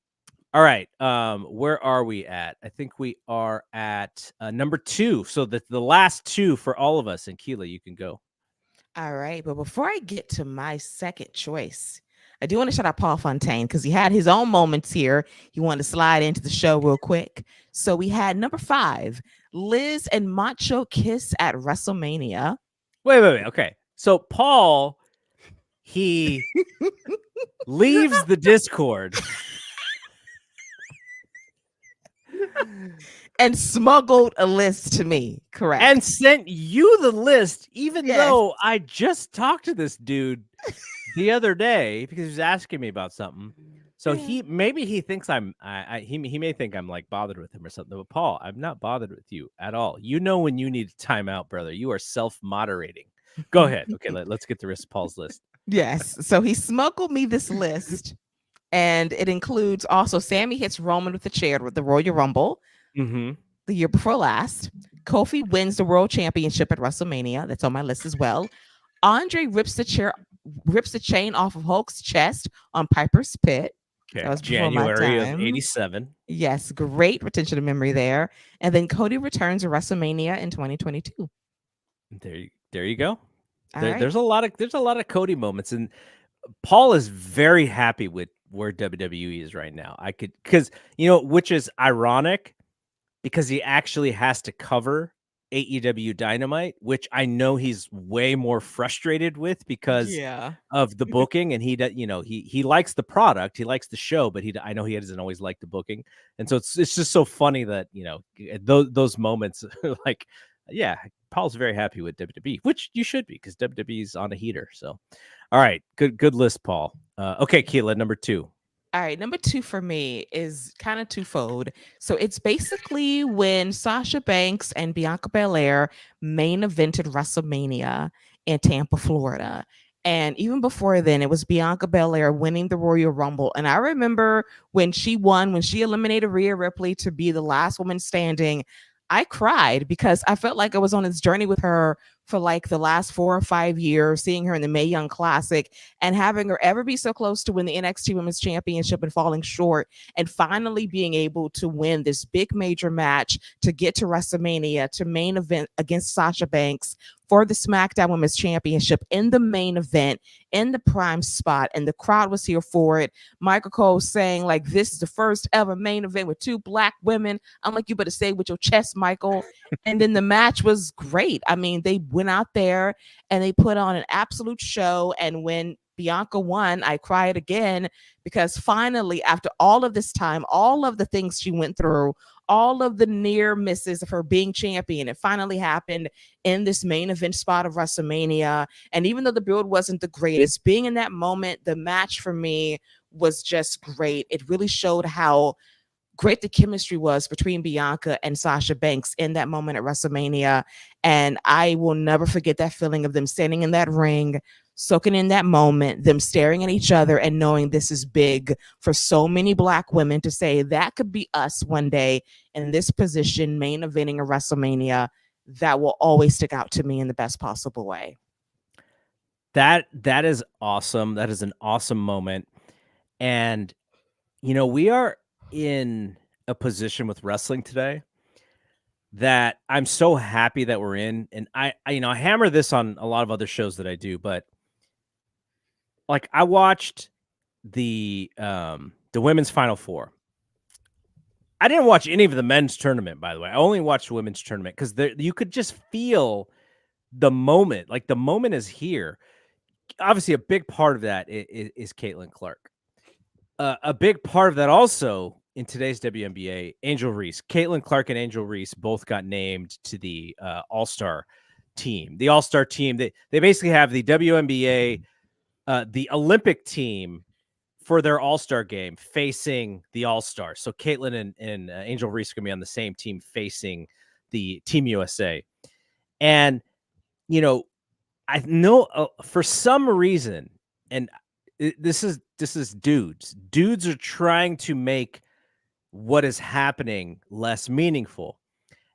A: All right, where are we at? I think we are at number 2. So the last 2 for all of us. And Keila, you can go.
C: All right. But before I get to my second choice, I do want to shout out Paul Fontaine because he had his own moments here. He wanted to slide into the show real quick. So we had number 5, Liz and Macho kiss at WrestleMania.
A: Wait. Okay. So Paul, he leaves the Discord
C: and smuggled a list to me, correct?
A: And sent you the list, even though I just talked to this dude the other day because he was asking me about something. So he thinks he may think I'm like bothered with him or something. But Paul, I'm not bothered with you at all. You know when you need time out, brother. You are self-moderating. Go ahead. Okay, let's get the rest of Paul's list.
C: Yes. So he smuggled me this list, and it includes also Sammy hits Roman with the chair with the Royal Rumble the year before last. Kofi wins the World Championship at WrestleMania. That's on my list as well. Andre rips the chain off of Hulk's chest on Piper's Pit.
A: Okay. That was January of 87.
C: Yes, great retention of memory there. And then Cody returns to WrestleMania in 2022.
A: There you go. There's a lot of Cody moments, and Paul is very happy with where WWE is right now. Which is ironic because he actually has to cover AEW Dynamite, which I know he's way more frustrated with because of the booking, and he likes the product, he likes the show, but I know he doesn't always like the booking, and so it's just so funny that those moments like Paul's very happy with WWE, which you should be because WWE's on a heater. So, all right, good list, Paul. Okay, Keila, number 2.
C: All right, number 2 for me is kind of twofold. So it's basically when Sasha Banks and Bianca Belair main evented WrestleMania in Tampa, Florida. And even before then, it was Bianca Belair winning the Royal Rumble. And I remember when she eliminated Rhea Ripley to be the last woman standing, I cried because I felt like I was on this journey with her for like the last 4 or 5 years, seeing her in the Mae Young Classic and having her ever be so close to win the NXT Women's Championship and falling short, and finally being able to win this big major match to get to WrestleMania to main event against Sasha Banks for the SmackDown Women's Championship in the main event in the prime spot, and the crowd was here for it. Michael Cole saying like, this is the first ever main event with 2 black women. I'm like, you better say it with your chest, Michael. And then the match was great. I mean, they went out there and they put on an absolute show, and when Bianca won, I cried again because finally, after all of this time, all of the things she went through, all of the near misses of her being champion, it finally happened in this main event spot of WrestleMania. And even though the build wasn't the greatest, being in that moment, the match for me was just great. It really showed how great the chemistry was between Bianca and Sasha Banks in that moment at WrestleMania. And I will never forget that feeling of them standing in that ring, soaking in that moment, them staring at each other and knowing this is big for so many black women to say that could be us one day in this position, main eventing a WrestleMania. That will always stick out to me in the best possible way.
A: That is awesome. That is an awesome moment. And, we are in a position with wrestling today that I'm so happy that we're in. And I hammer this on a lot of other shows that I do, but like I watched the women's Final Four. I didn't watch any of the men's tournament, by the way. I only watched the women's tournament because you could just feel the moment. Like the moment is here. Obviously, a big part of that is Caitlin Clark. A big part of that also in today's WNBA, Angel Reese. Caitlin Clark and Angel Reese both got named to the All-Star team. The All-Star team, they basically have the WNBA, the Olympic team for their All-Star game facing the All-Stars. So Caitlin and Angel Reese are going to be on the same team facing the Team USA. And, you know, I know for some reason, and this is dudes. Dudes are trying to make what is happening less meaningful.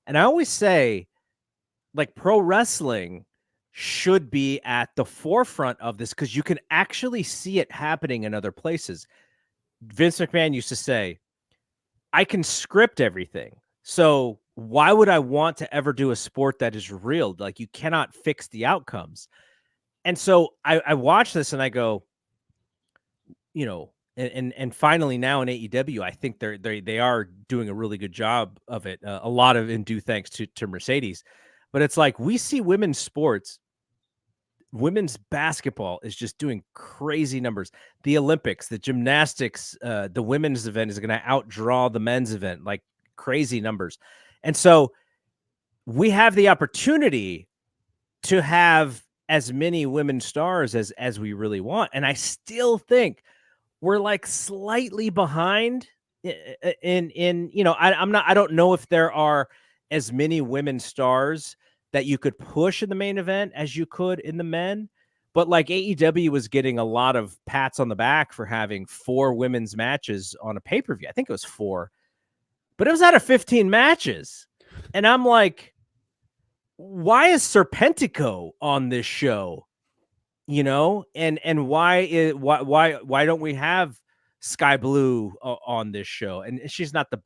A: And I always say, like, pro wrestling should be at the forefront of this because you can actually see it happening in other places. Vince McMahon used to say, I can script everything. So why would I want to ever do a sport that is real? Like, you cannot fix the outcomes. And so I watch this and I go, you know, and finally now in AEW, I think they are doing a really good job of it. A lot of in due thanks to Mercedes, but it's like we see women's sports. Women's basketball is just doing crazy numbers. The Olympics, the gymnastics, the women's event is going to outdraw the men's event, like crazy numbers. And so we have the opportunity to have as many women stars as we really want. And I still think we're like slightly behind in you know, I don't know if there are as many women stars that you could push in the main event as you could in the men, but like AEW was getting a lot of pats on the back for having 4 women's matches on a pay-per-view. I think it was 4, but it was out of 15 matches. And I'm like, why is Serpentico on this show? You know, and why don't we have Sky Blue on this show? And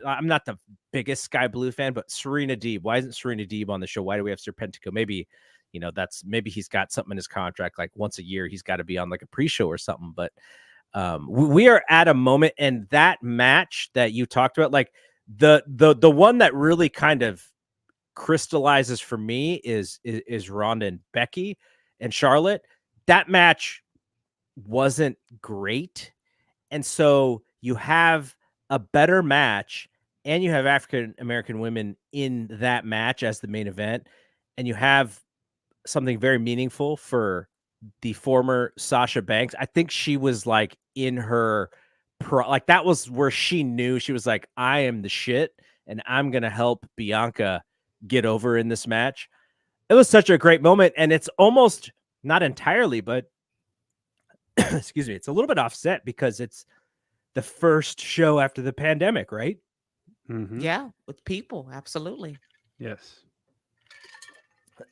A: I'm not the biggest Sky Blue fan, but Serena Deeb. Why isn't Serena Deeb on the show? Why do we have Serpentico? Maybe, you know, maybe he's got something in his contract. Like once a year, he's got to be on like a pre-show or something. But we are at a moment, and that match that you talked about, like the one that really kind of crystallizes for me is Ronda and Becky and Charlotte. That match wasn't great. And so you have a better match and you have African-American women in that match as the main event. And you have something very meaningful for the former Sasha Banks. I think she was like in her like that was where she knew she was like, I am the shit and I'm going to help Bianca get over in this match. It was such a great moment. And it's almost not entirely, but excuse me, it's a little bit offset because it's the first show after the pandemic, right?
B: Mm-hmm.
C: Yeah, with people, absolutely.
B: Yes.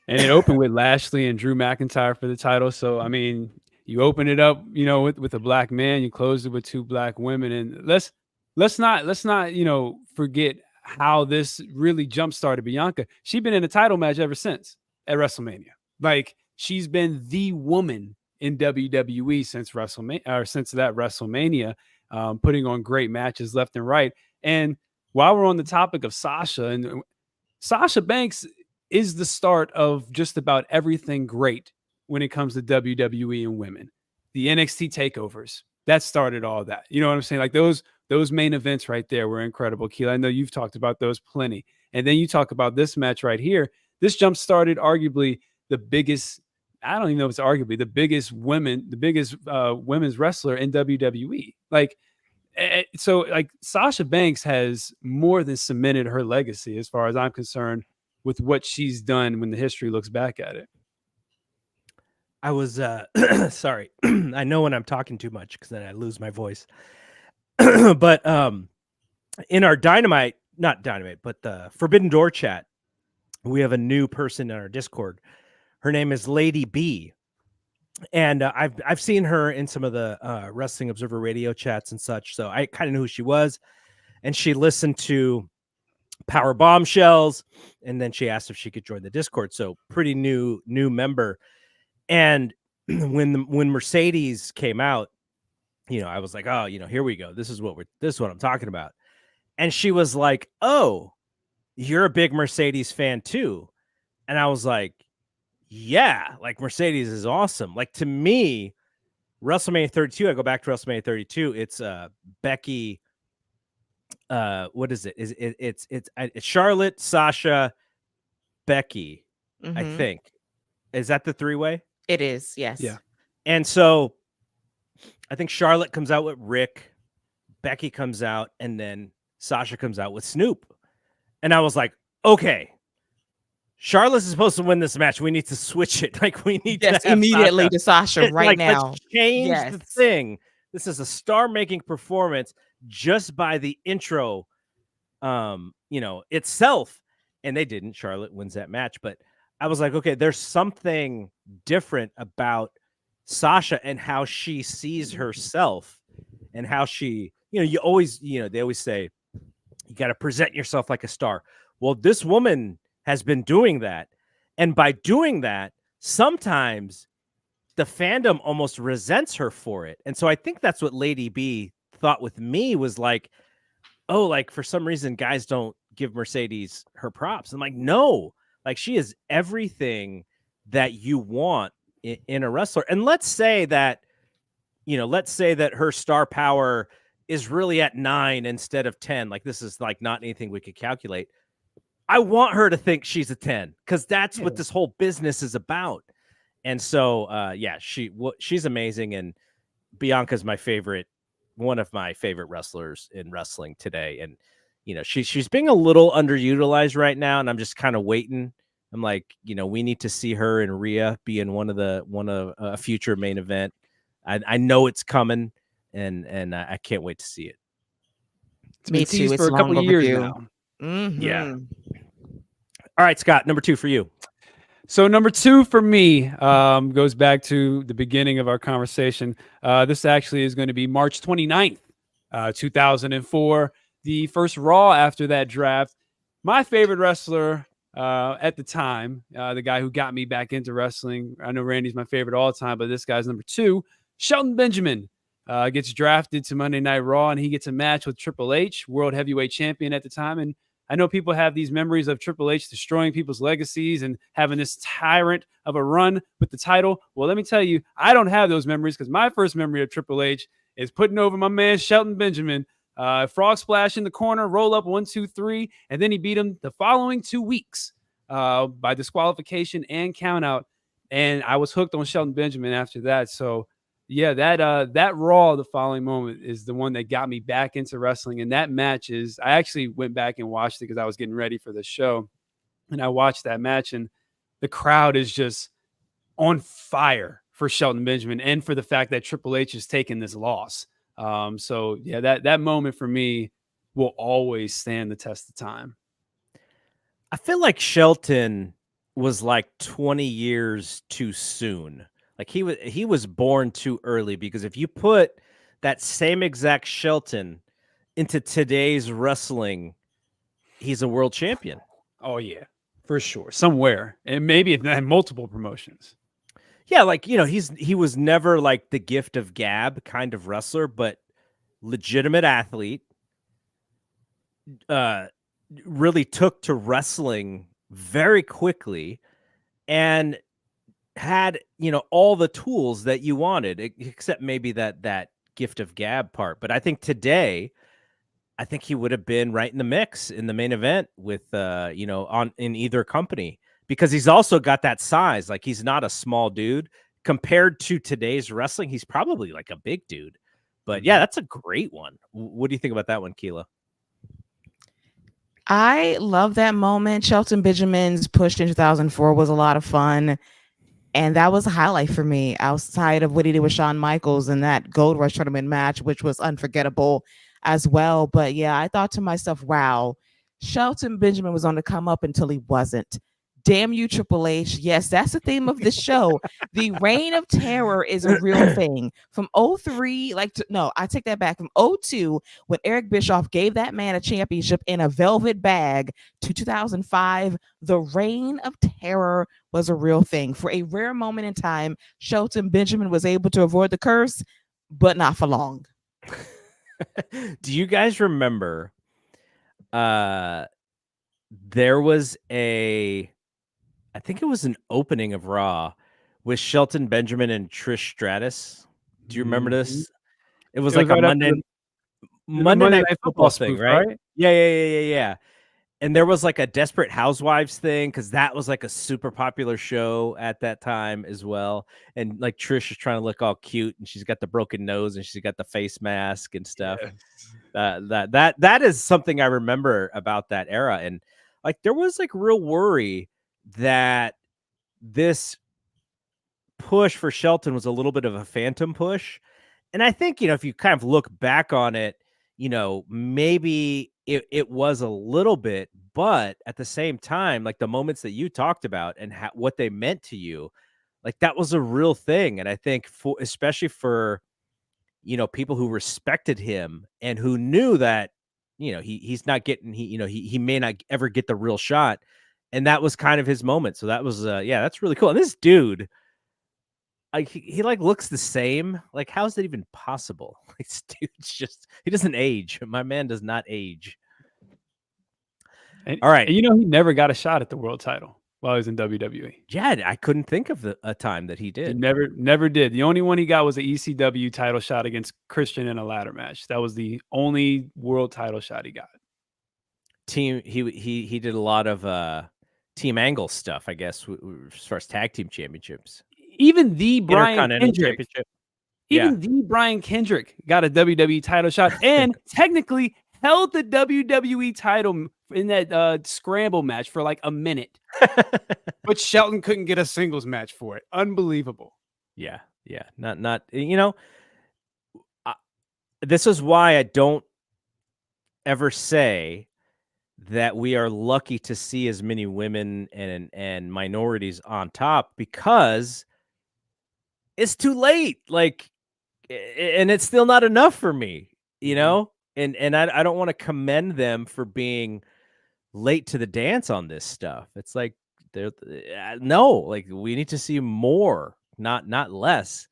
B: And it opened with Lashley and Drew McIntyre for the title. So I mean, you open it up, you know, with a black man, you close it with 2 black women, and let's not you know forget how this really jump started Bianca. She's been in a title match ever since at WrestleMania. Like, she's been the woman in WWE since WrestleMania, or since that WrestleMania, putting on great matches left and right. And while we're on the topic of Sasha, and Sasha Banks is the start of just about everything great when it comes to WWE and women. The NXT takeovers, that started all that. You know what I'm saying? Like those main events right there were incredible. Keila, I know you've talked about those plenty. And then you talk about this match right here. This jump started arguably the biggest, I don't even know if it's arguably the biggest women's wrestler in WWE. Like, so like Sasha Banks has more than cemented her legacy as far as I'm concerned with what she's done when the history looks back at it.
A: I was sorry. I know when I'm talking too much because then I lose my voice. But in our not Dynamite, but the Forbidden Door chat, we have a new person in our Discord. Her name is Lady B. And I've seen her in some of the Wrestling Observer Radio chats and such. So I kind of knew who she was. And she listened to Power Bombshells. And then she asked if she could join the Discord. So pretty new member. And when Mercedes came out, you know, I was like, oh, you know, here we go. This is what I'm talking about. And she was like, oh, you're a big Mercedes fan too. And I was like, yeah, like Mercedes is awesome. Like, to me, WrestleMania 32, I go back to WrestleMania 32. It's Becky. What is it? It's Charlotte, Sasha, Becky, I think. Is that the 3-way?
C: It is, yes.
B: Yeah.
A: And so I think Charlotte comes out with Rick, Becky comes out, and then Sasha comes out with Snoop. And I was like, okay, Charlotte's supposed to win this match. We need to switch it. Like, we need to have
C: immediately
A: Sasha.
C: to Sasha right
A: Let's
C: now.
A: change the thing. This is a star-making performance just by the intro, itself. And they didn't. Charlotte wins that match. But I was like, okay, there's something different about Sasha and how she sees herself and how she, you always, they always say, you got to present yourself like a star. Well, this woman has been doing that. And by doing that, sometimes the fandom almost resents her for it. And so I think that's what Lady B thought with me was like, oh, like for some reason, guys don't give Mercedes her props. I'm like, no, like she is everything that you want in a wrestler. And let's say that her star power is really at 9 instead of 10. Like this is like not anything we could calculate. I want her to think she's a 10 because that's what this whole business is about. And so, she's amazing. And Bianca's one of my favorite wrestlers in wrestling today. And, she's being a little underutilized right now. And I'm just kind of waiting. I'm like, we need to see her and Rhea be in one of a future main event. I know it's coming and I can't wait to see it.
B: It's been teased for a couple of years now.
C: Mm-hmm.
A: Yeah. All right, Scott, number 2 for you.
B: So number 2 for me goes back to the beginning of our conversation. This actually is going to be March 29th, 2004, the first Raw after that draft. My favorite wrestler at the time, the guy who got me back into wrestling. I know Randy's my favorite all the time, but this guy's number 2. Shelton Benjamin gets drafted to Monday Night Raw, and he gets a match with Triple H, World Heavyweight Champion at the time. And I know people have these memories of Triple H destroying people's legacies and having this tyrant of a run with the title. Well, let me tell you, I don't have those memories because my first memory of Triple H is putting over my man Shelton Benjamin, frog splash in the corner, roll up 1, 2, 3, and then he beat him the following 2 weeks by disqualification and count out. And I was hooked on Shelton Benjamin after that. So yeah, that Raw the following moment is the one that got me back into wrestling. And that match is, I actually went back and watched it because I was getting ready for the show. And I watched that match, and the crowd is just on fire for Shelton Benjamin and for the fact that Triple H has taken this loss. So yeah, that moment for me will always stand the test of time.
A: I feel like Shelton was like 20 years too soon. Like he was born too early, because if you put that same exact Shelton into today's wrestling, he's a world champion.
B: Oh yeah, for sure. Somewhere, and maybe in multiple promotions.
A: Yeah, like, he was never like the gift of gab kind of wrestler, but legitimate athlete. Really took to wrestling very quickly and had, all the tools that you wanted, except maybe that gift of gab part. But I think today, he would have been right in the mix in the main event with, in either company, because he's also got that size. Like, he's not a small dude compared to today's wrestling. He's probably like a big dude. But yeah, that's a great one. What do you think about that one, Keila?
C: I love that moment. Shelton Benjamin's push in 2004 was a lot of fun. And that was a highlight for me, outside of what he did with Shawn Michaels in that Gold Rush tournament match, which was unforgettable as well. But yeah, I thought to myself, wow, Shelton Benjamin was on the come up until he wasn't. Damn you, Triple H. Yes, that's the theme of the show. The reign of terror is a real thing. From 03, I take that back. From 02, when Eric Bischoff gave that man a championship in a velvet bag, to 2005, the reign of terror was a real thing. For a rare moment in time, Shelton Benjamin was able to avoid the curse, but not for long.
A: Do you guys remember there was I think it was an opening of Raw with Shelton Benjamin and Trish Stratus. Do you remember this? It was like a Monday Night Football thing, right? Yeah. And there was like a Desperate Housewives thing because that was like a super popular show at that time as well. And like Trish is trying to look all cute, and she's got the broken nose and she's got the face mask and stuff.
B: Yes.
A: That is something I remember about that era. And like there was like real worry that this push for Shelton was a little bit of a phantom push. And I think, if you kind of look back on it, maybe it was a little bit, but at the same time, like the moments that you talked about and what they meant to you, like that was a real thing. And I think especially for, people who respected him and who knew that, he's not getting, he may not ever get the real shot. And that was kind of his moment. So that was, that's really cool. And this dude, like he like looks the same. Like, how is that even possible? Like, this dude's just he doesn't age. My man does not age.
B: And,
A: All right.
B: and he never got a shot at the world title while he was in WWE.
A: Yeah, I couldn't think of a time that he
B: He
A: did.
B: never did. The only one he got was an ECW title shot against Christian in a ladder match. That was the only world title shot he got.
A: He did a lot of Team Angle stuff, I guess, as far as tag team championships.
B: Even the Brian Kendrick, the Brian Kendrick got a WWE title shot and technically held the WWE title in that scramble match for like a minute. But Shelton couldn't get a singles match for it. Unbelievable.
A: Yeah. Not this is why I don't ever say that we are lucky to see as many women and minorities on top, because it's too late. Like, and it's still not enough for me, and I don't want to commend them for being late to the dance on this stuff. It's like no, like we need to see more, not less.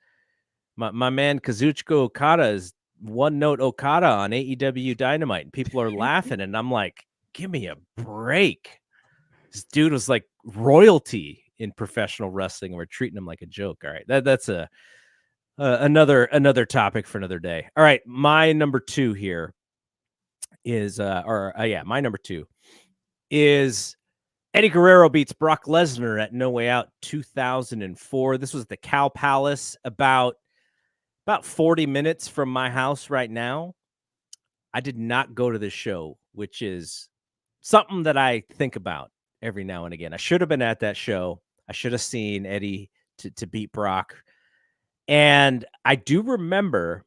A: My man Kazuchika Okada is one note Okada on AEW Dynamite, and people are laughing, and I'm like, give me a break. This dude was like royalty in professional wrestling, and we're treating him like a joke. All right, that's another topic for another day. All right, my number 2 here is my number 2 is Eddie Guerrero beats Brock Lesnar at No Way Out 2004. This was at the Cow Palace, about 40 minutes from my house right now. I did not go to this show, which is something that I think about every now and again. I should have been at that show. I should have seen Eddie to beat Brock. And I do remember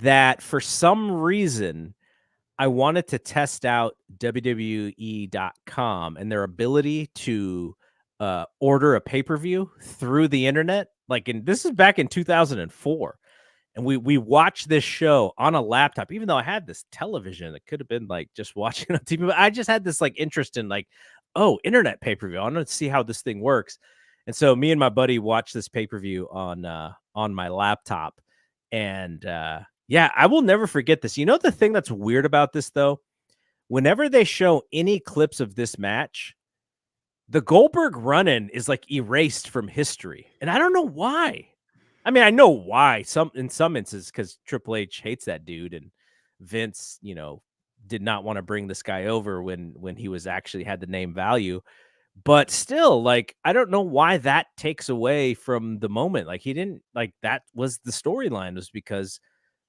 A: that for some reason, I wanted to test out WWE.com and their ability to order a pay-per-view through the internet. This is back in 2004. And we watched this show on a laptop, even though I had this television that could have been like just watching on TV. But I just had this like interest in internet pay-per-view. I want to see how this thing works. And so me and my buddy watched this pay-per-view on my laptop. And I will never forget this. The thing that's weird about this, though, whenever they show any clips of this match, the Goldberg run-in is like erased from history. And I don't know why. I mean, I know why. In some instances, because Triple H hates that dude, and Vince, did not want to bring this guy over when he was actually had the name value. But still, like, I don't know why that takes away from the moment. Like, he didn't that was the storyline, was because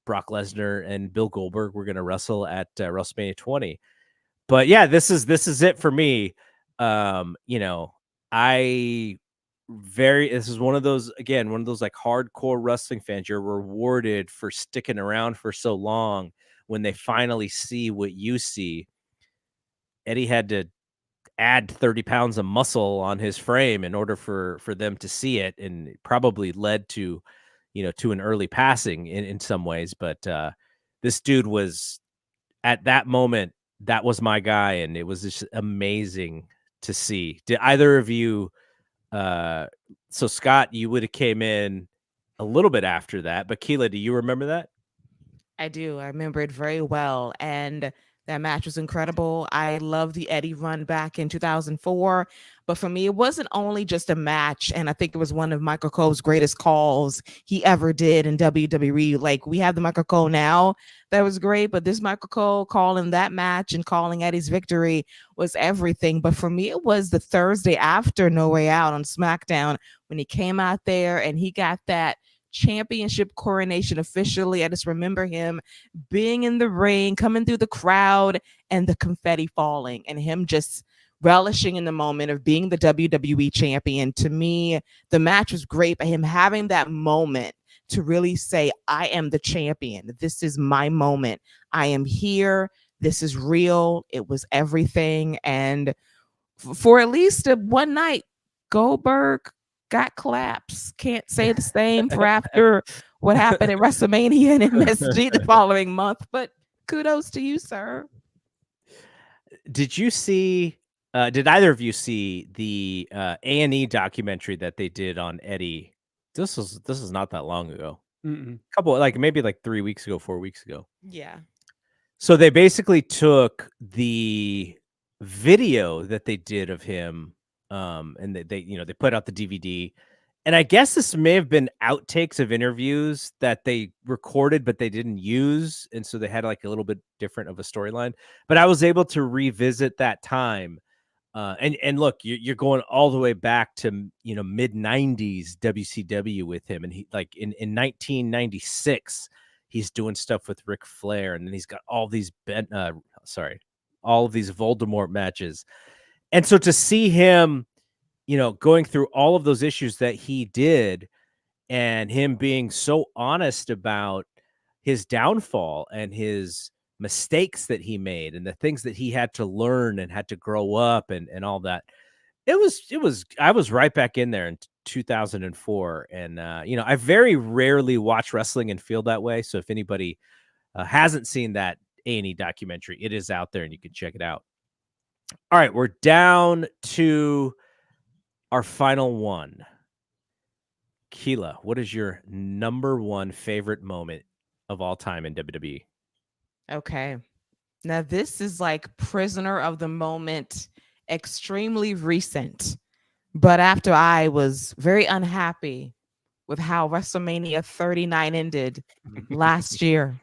A: Brock Lesnar and Bill Goldberg were going to wrestle at WrestleMania 20. But yeah, this is it for me. This is one of those like hardcore wrestling fans. You're rewarded for sticking around for so long when they finally see what you see. Eddie had to add 30 pounds of muscle on his frame in order for them to see it, and it probably led to to an early passing in some ways. But this dude was, at that moment, that was my guy, and it was just amazing to see. Did either of you so Scott, you would have came in a little bit after that, but Keila, do you remember that?
C: I do. I remember it very well. And that match was incredible. I love the Eddie run back in 2004. But for me, it wasn't only just a match. And I think it was one of Michael Cole's greatest calls he ever did in WWE. Like, we have the Michael Cole now that was great, but this Michael Cole calling that match and calling Eddie's victory was everything. But for me, it was the Thursday after No Way Out on SmackDown when he came out there and he got that championship coronation officially. I just remember him being in the ring, coming through the crowd, and the confetti falling, and him just relishing in the moment of being the WWE champion. To me, the match was great, but him having that moment to really say, I am the champion. This is my moment. I am here. This is real. It was everything. And for at least one night, Goldberg got claps. Can't say the same for after what happened at WrestleMania and MSG the following month, but kudos to you, sir.
A: Did you see? Did either of you see the A&E documentary that they did on Eddie? This is not that long ago. Couple, like maybe like 3 weeks ago, 4 weeks ago.
C: Yeah.
A: So they basically took the video that they did of him, and they put out the DVD. And I guess this may have been outtakes of interviews that they recorded, but they didn't use. And so they had like a little bit different of a storyline. But I was able to revisit that time. And look, you're going all the way back to, mid 90s WCW with him. And he, like, in 1996, he's doing stuff with Ric Flair. And then he's got all these all of these Voldemort matches. And so to see him, going through all of those issues that he did, and him being so honest about his downfall and his mistakes that he made and the things that he had to learn and had to grow up and all that. I was right back in there in 2004. And, I very rarely watch wrestling and feel that way. So if anybody hasn't seen that A&E documentary, it is out there and you can check it out. All right. We're down to our final one. Keila, what is your number one favorite moment of all time in WWE?
C: Okay. Now, this is like prisoner of the moment, extremely recent. But after I was very unhappy with how WrestleMania 39 ended last year,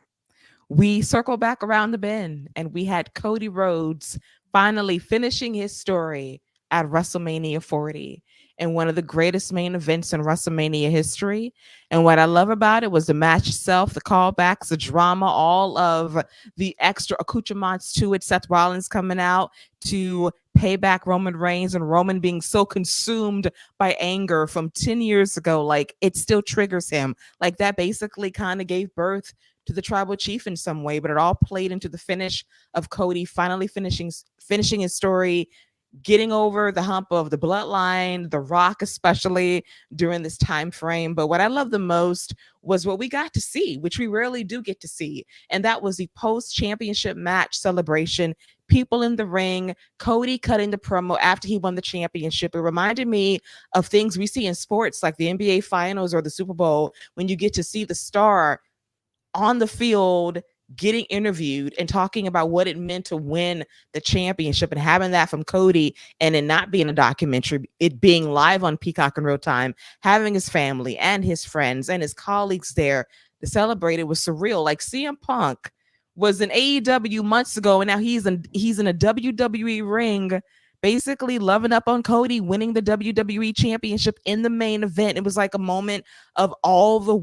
C: we circled back around the bend and we had Cody Rhodes finally finishing his story at WrestleMania 40 and one of the greatest main events in WrestleMania history. And what I love about it was the match itself, the callbacks, the drama, all of the extra accoutrements to it. Seth Rollins coming out to pay back Roman Reigns, and Roman being so consumed by anger from 10 years ago, like it still triggers him. Like that basically kind of gave birth to the tribal chief in some way, but it all played into the finish of Cody finally finishing his story, getting over the hump of the bloodline, The Rock, especially during this time frame. But what I love the most was what we got to see, which we rarely do get to see. And that was the post-championship match celebration. People in the ring, Cody cutting the promo after he won the championship. It reminded me of things we see in sports like the NBA Finals or the Super Bowl, when you get to see the star on the field getting interviewed and talking about what it meant to win the championship, and having that from Cody, and it not being a documentary, it being live on Peacock in real time, having his family and his friends and his colleagues there to celebrate it was surreal. Like CM Punk was in AEW months ago, and now he's in a WWE ring, basically loving up on Cody winning the WWE championship in the main event. It was like a moment of all the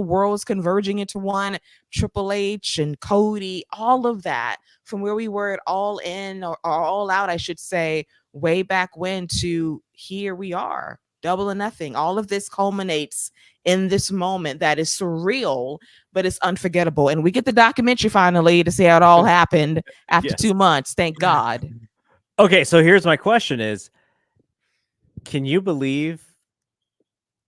C: worlds converging into one. Triple H and Cody, all of that, from where we were at All In or All Out, I should say, way back when, to here we are, Double or Nothing. All of this culminates in this moment that is surreal, but it's unforgettable. And we get the documentary finally to see how it all happened after 2 months. Thank God.
A: Okay, so here's my question is, can you believe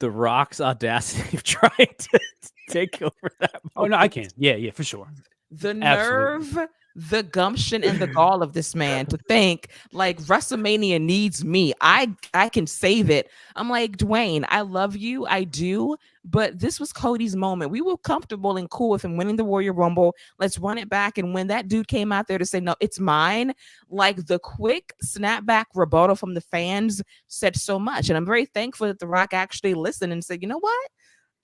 A: The Rock's audacity of trying to take over that moment?
B: Oh, no, I can. Yeah, for sure.
C: The nerve the gumption and the gall of this man to think like WrestleMania needs me. I can save it. I'm like, Dwayne, I love you. I do. But this was Cody's moment. We were comfortable and cool with him winning the Royal Rumble. Let's run it back. And when that dude came out there to say, no, it's mine, like the quick snapback rebuttal from the fans said so much. And I'm very thankful that The Rock actually listened and said, you know what?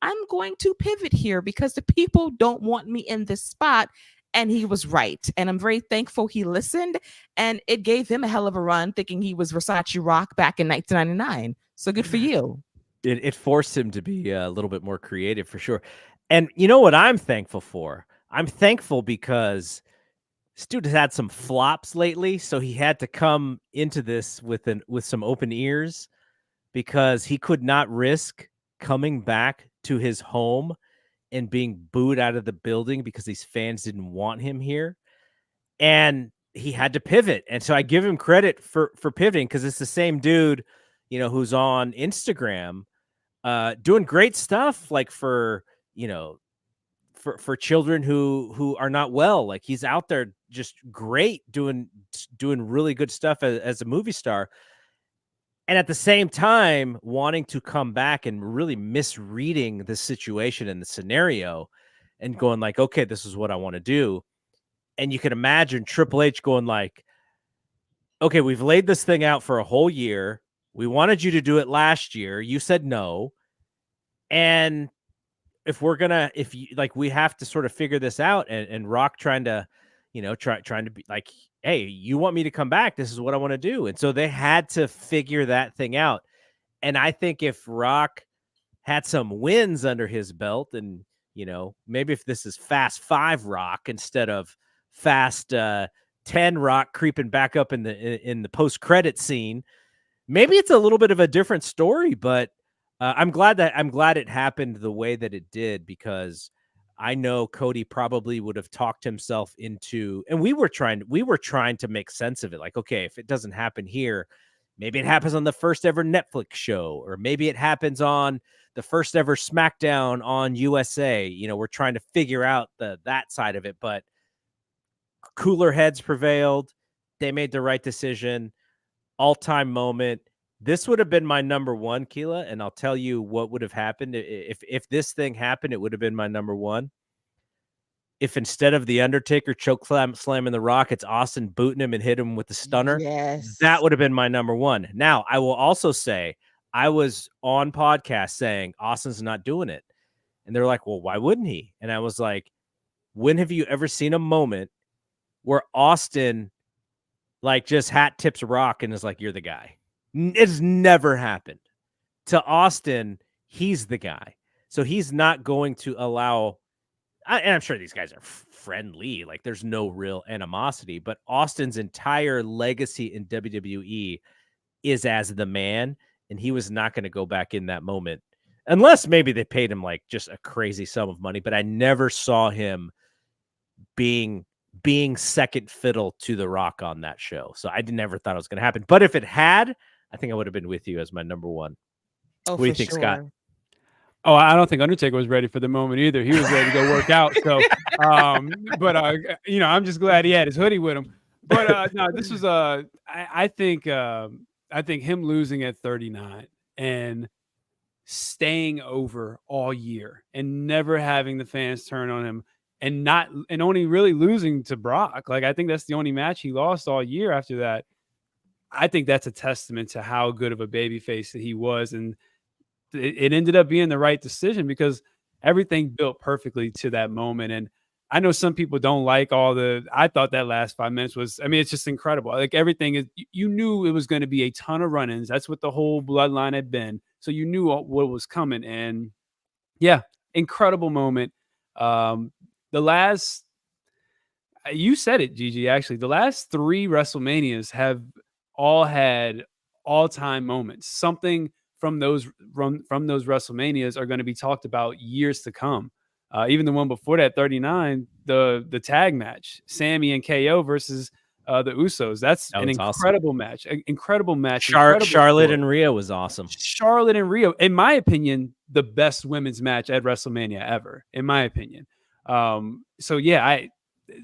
C: I'm going to pivot here because the people don't want me in this spot. And he was right. And I'm very thankful he listened. And it gave him a hell of a run thinking he was Versace Rock back in 1999. So good for you.
A: It forced him to be a little bit more creative for sure. And you know what I'm thankful for? I'm thankful because this dude has had some flops lately, so he had to come into this with some open ears because he could not risk coming back to his home and being booed out of the building because these fans didn't want him here. And he had to pivot. And so I give him credit for pivoting because it's the same dude, you know, who's on Instagram doing great stuff like for, you know, for children who are not well. Like he's out there just great doing really good stuff as a movie star. And at the same time, wanting to come back and really misreading the situation and the scenario and going like, okay, this is what I want to do. And you can imagine Triple H going like, okay, we've laid this thing out for a whole year. We wanted you to do it last year. You said no. And if you like, we have to sort of figure this out, and Rock trying to, you know, trying to be like, hey, you want me to come back? This is what I want to do. And so they had to figure that thing out. And I think if Rock had some wins under his belt, and, you know, maybe if this is Fast 5 Rock instead of Fast 10 Rock creeping back up in the post-credit scene, maybe it's a little bit of a different story. But I'm glad it happened the way that it did, because I know Cody probably would have talked himself into, and we were trying to make sense of it. Like, okay, if it doesn't happen here, maybe it happens on the first ever Netflix show, or maybe it happens on the first ever SmackDown on USA. You know, we're trying to figure out that side of it, but cooler heads prevailed. They made the right decision. All-time moment. This would have been my number one, Keila, and I'll tell you what would have happened if this thing happened. It would have been my number one. If instead of the Undertaker choke slamming the Rock, it's Austin booting him and hit him with the stunner.
C: Yes.
A: That would have been my number one. Now, I will also say I was on podcast saying Austin's not doing it. And they're like, well, why wouldn't he? And I was like, when have you ever seen a moment where Austin like just hat tips Rock and is like, you're the guy? It's never happened. To Austin, he's the guy. So he's not going to allow, and I'm sure these guys are friendly, like there's no real animosity, but Austin's entire legacy in WWE is as the man, and he was not going to go back in that moment unless maybe they paid him like just a crazy sum of money. But I never saw him being second fiddle to the Rock on that show. So I never thought it was going to happen. But if it had, I think I would have been with you as my number one.
C: Oh,
A: what do you think, Scott?
B: Oh, I don't think Undertaker was ready for the moment either. He was ready to go work out. So, you know, I'm just glad he had his hoodie with him. But no, this was I think him losing at 39 and staying over all year and never having the fans turn on him and only really losing to Brock. Like, I think that's the only match he lost all year after that. I think that's a testament to how good of a babyface that he was. And it ended up being the right decision because everything built perfectly to that moment. And I know some people don't like I thought that last 5 minutes was, I mean, it's just incredible. Like everything is, you knew it was going to be a ton of run-ins. That's what the whole bloodline had been. So you knew what was coming. And yeah, incredible moment. You said it, Gigi, actually, the last 3 WrestleManias have all had all-time moments. Something from those WrestleManias are going to be talked about years to come. Even the one before that, 39, the tag match, Sammy and KO versus the Usos. That's an incredible match. An incredible match.
A: Charlotte and Rhea was awesome.
B: Charlotte and Rhea, in my opinion, the best women's match at WrestleMania ever, in my opinion. So yeah,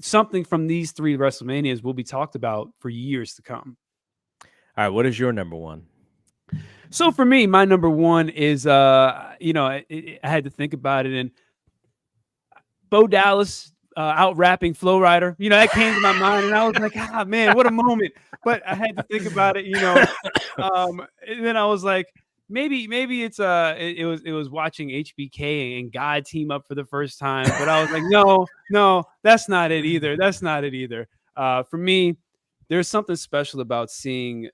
B: something from these 3 WrestleManias will be talked about for years to come.
A: All right, what is your number one?
B: So for me, my number one is, I had to think about it, and Bo Dallas out rapping Flow Rider, that came to my mind, and I was like, man, what a moment. But I had to think about it, and then I was like, maybe it was watching HBK and God team up for the first time, but I was like, no, that's not it either. That's not it either. For me, there's something special about seeing,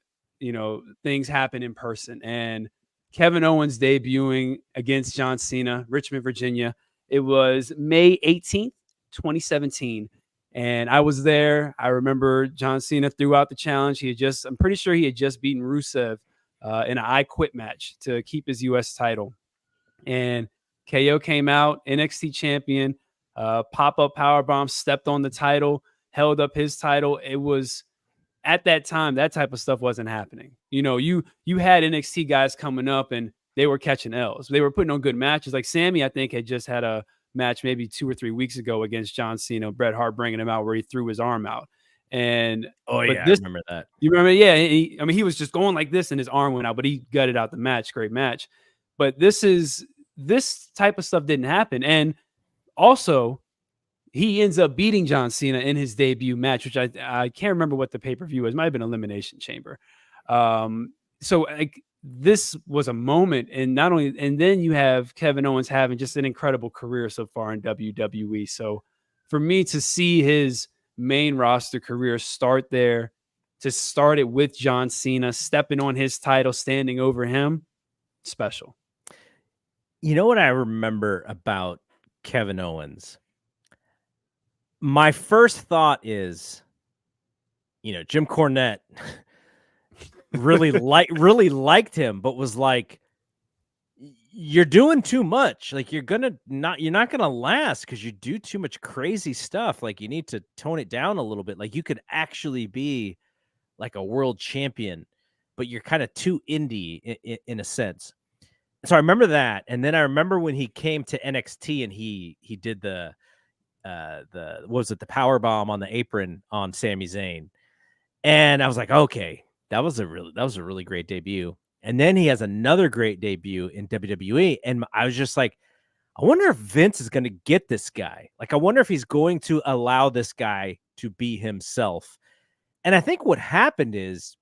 B: things happen in person, and Kevin Owens debuting against John Cena, Richmond, Virginia. It was May 18th, 2017. And I was there. I remember John Cena threw out the challenge. I'm pretty sure he had just beaten Rusev in an I Quit match to keep his U.S. title. And KO came out, NXT champion, pop-up powerbomb, stepped on the title, held up his title. It was, at that time, that type of stuff wasn't happening. You had NXT guys coming up and they were catching L's. They were putting on good matches. Like Sammy, I think, had just had a match maybe 2 or 3 weeks ago against John Cena, Bret Hart bringing him out where he threw his arm out. And
A: I remember that.
B: You remember? Yeah. He was just going like this and his arm went out, but he gutted out the match. Great match. But this type of stuff didn't happen. And also, he ends up beating John Cena in his debut match, which I can't remember what the pay-per-view was. It might have been Elimination Chamber. So this was a moment, and then you have Kevin Owens having just an incredible career so far in WWE. So for me to see his main roster career start there, to start it with John Cena, stepping on his title, standing over him, special.
A: You know what I remember about Kevin Owens? My first thought is, Jim Cornette really liked him, but was like, you're doing too much. Like you're not gonna last because you do too much crazy stuff. Like you need to tone it down a little bit. Like you could actually be like a world champion, but you're kind of too indie in a sense. So I remember that, and then I remember when he came to NXT and he did the power bomb on the apron on Sami Zayn, and I was like, okay, that was a really great debut. And then he has another great debut in WWE, and I was just like, I wonder if Vince is going to get this guy. Like, I wonder if he's going to allow this guy to be himself. And I think what happened is,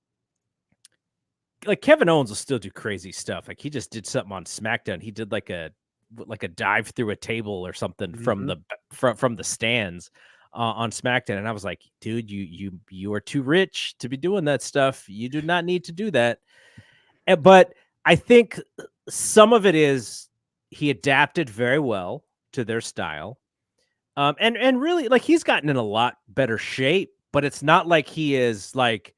A: like, Kevin Owens will still do crazy stuff. Like he just did something on SmackDown. He did like a dive through a table or something from the stands on SmackDown. And I was like, dude, you are too rich to be doing that stuff. You do not need to do that. But I think some of it is he adapted very well to their style. And really, like, he's gotten in a lot better shape, but it's not like he is like,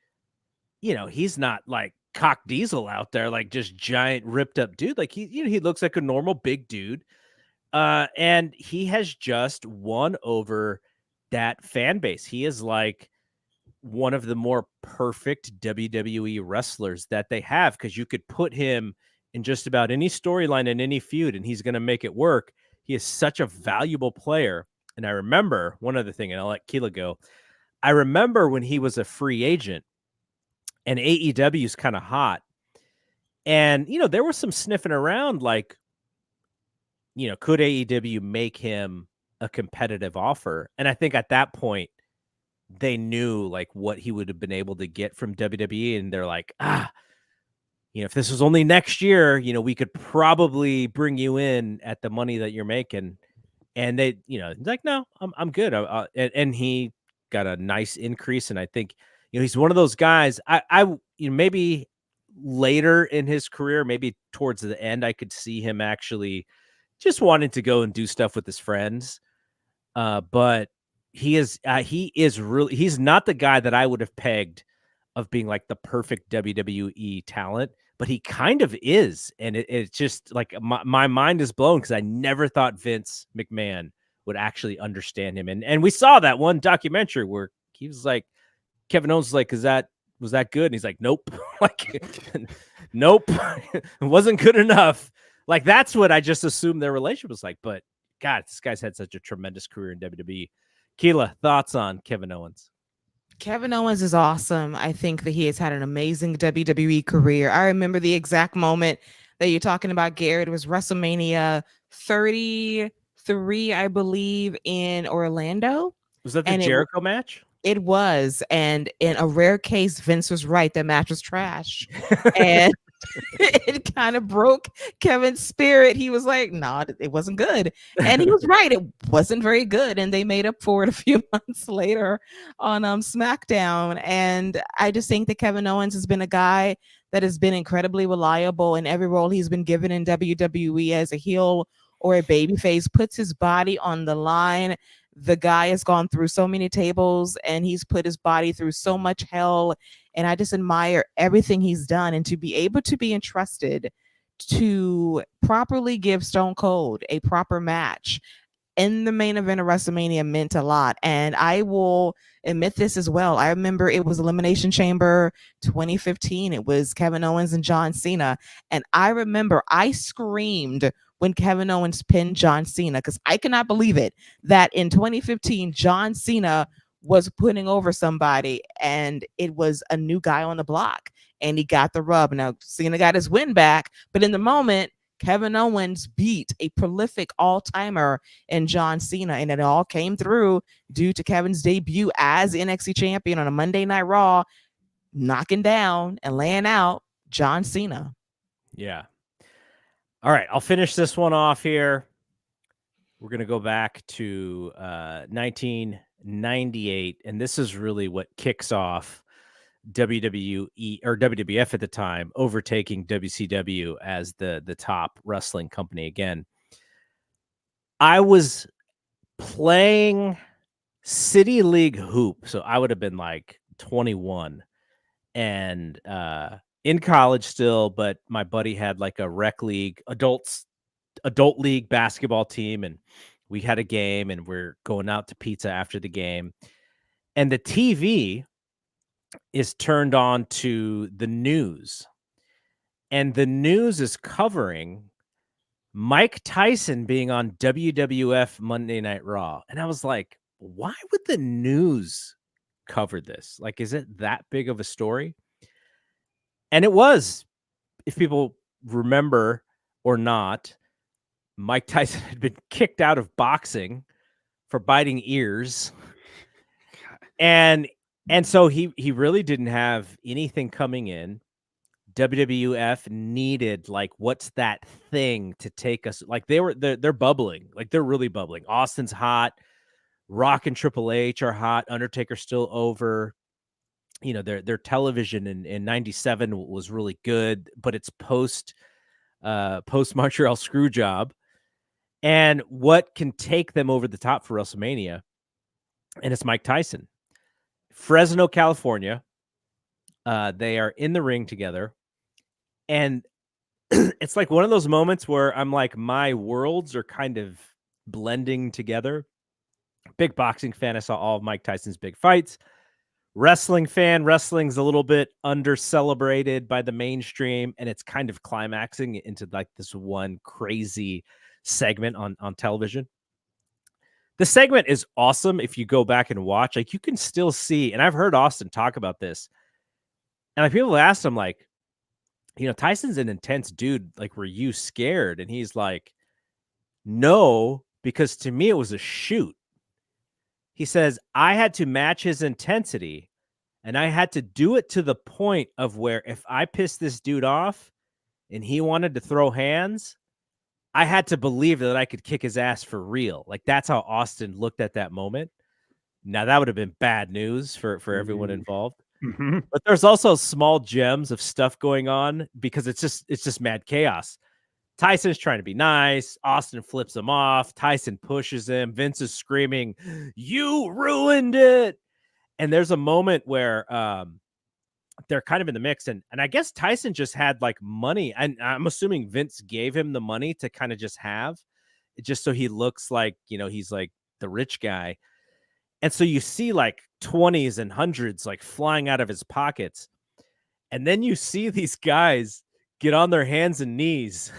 A: he's not like Cock Diesel out there, like just giant ripped up dude. Like he looks like a normal big dude. And he has just won over that fan base. He is like one of the more perfect WWE wrestlers that they have, because you could put him in just about any storyline in any feud and he's going to make it work. He is such a valuable player. And I remember one other thing, and I'll let Keila go. I remember when he was a free agent and AEW is kind of hot, and there was some sniffing around, like, could AEW make him a competitive offer? And I think at that point they knew like what he would have been able to get from WWE, and they're like, if this was only next year, we could probably bring you in at the money that you're making. And they, like, no, I'm good. And he got a nice increase, and I think he's one of those guys. I maybe later in his career, maybe towards the end, I could see him actually just wanting to go and do stuff with his friends. But he is really, he's not the guy that I would have pegged of being like the perfect WWE talent, but he kind of is. And it's just like my mind is blown, because I never thought Vince McMahon would actually understand him. And we saw that one documentary where he was like, Kevin Owens was like, was that good? And he's like, nope. Like, nope. It wasn't good enough. Like, that's what I just assumed their relationship was like. But God, this guy's had such a tremendous career in WWE. Keila, thoughts on Kevin Owens?
C: Kevin Owens is awesome. I think that he has had an amazing WWE career. I remember the exact moment that you're talking about, Garrett. It was WrestleMania 33, I believe, in Orlando.
A: Was that the
C: And
A: Jericho match?
C: it was. And in a rare case, Vince was right. That match was trash. And it kind of broke Kevin's spirit. He was like, "No, it wasn't good," and he was right. It wasn't very good, and they made up for it a few months later on SmackDown. And I just think that Kevin Owens has been a guy that has been incredibly reliable in every role he's been given in WWE as a heel or a babyface. Puts his body on the line. The guy has gone through so many tables, and he's put his body through so much hell. And I just admire everything he's done, and to be able to be entrusted to properly give Stone Cold a proper match in the main event of WrestleMania meant a lot. And I will admit this as well. I remember it was Elimination Chamber 2015. It was Kevin Owens and John Cena. And I remember I screamed when Kevin Owens pinned John Cena, because I cannot believe it that in 2015, John Cena was putting over somebody, and it was a new guy on the block, and he got the rub. Now, Cena got his win back, but in the moment, Kevin Owens beat a prolific all-timer in John Cena, and it all came through due to Kevin's debut as NXT champion on a Monday Night Raw, knocking down and laying out John Cena.
A: Yeah. All right, I'll finish this one off here. We're going to go back to 1998, and this is really what kicks off WWE or WWF at the time, overtaking WCW as the top wrestling company again. I was playing City League Hoop, so I would have been like 21 and in college still, but my buddy had like a rec league, adult league basketball team, and we had a game, and we're going out to pizza after the game, and the TV is turned on to the news, and the news is covering Mike Tyson being on WWF Monday Night Raw. And I was like, why would the news cover this? Like, is it that big of a story? And it was, if people remember or not, Mike Tyson had been kicked out of boxing for biting ears. And so he really didn't have anything coming in. WWF needed, like, what's that thing to take us? Like, they're bubbling. Like, they're really bubbling. Austin's hot. Rock and Triple H are hot. Undertaker's still over. You know, their television in 97 was really good, but it's post Montreal Screwjob. And what can take them over the top for WrestleMania? And it's Mike Tyson. Fresno, California. They are in the ring together. And it's like one of those moments where I'm like, my worlds are kind of blending together. Big boxing fan. I saw all of Mike Tyson's big fights. Wrestling fan. Wrestling's a little bit under celebrated by the mainstream, and it's kind of climaxing into like this one crazy segment on television. The segment is awesome. If you go back and watch, like, you can still see, and I've heard Austin talk about this, and like, people asked him, like, you know, Tyson's an intense dude. Like, were you scared? And he's like, no, because to me, it was a shoot. He says, I had to match his intensity, and I had to do it to the point of where if I pissed this dude off and he wanted to throw hands, I had to believe that I could kick his ass for real. Like, that's how Austin looked at that moment. Now, that would have been bad news for everyone involved.
B: Mm-hmm.
A: But there's also small gems of stuff going on because it's just mad chaos. Tyson's trying to be nice. Austin flips him off. Tyson pushes him. Vince is screaming, "You ruined it!" And there's a moment where they're kind of in the mix, and I guess Tyson just had like money, and I'm assuming Vince gave him the money to kind of just have, just so he looks like, you know, he's like the rich guy. And so you see like 20s and hundreds like flying out of his pockets. And then you see these guys get on their hands and knees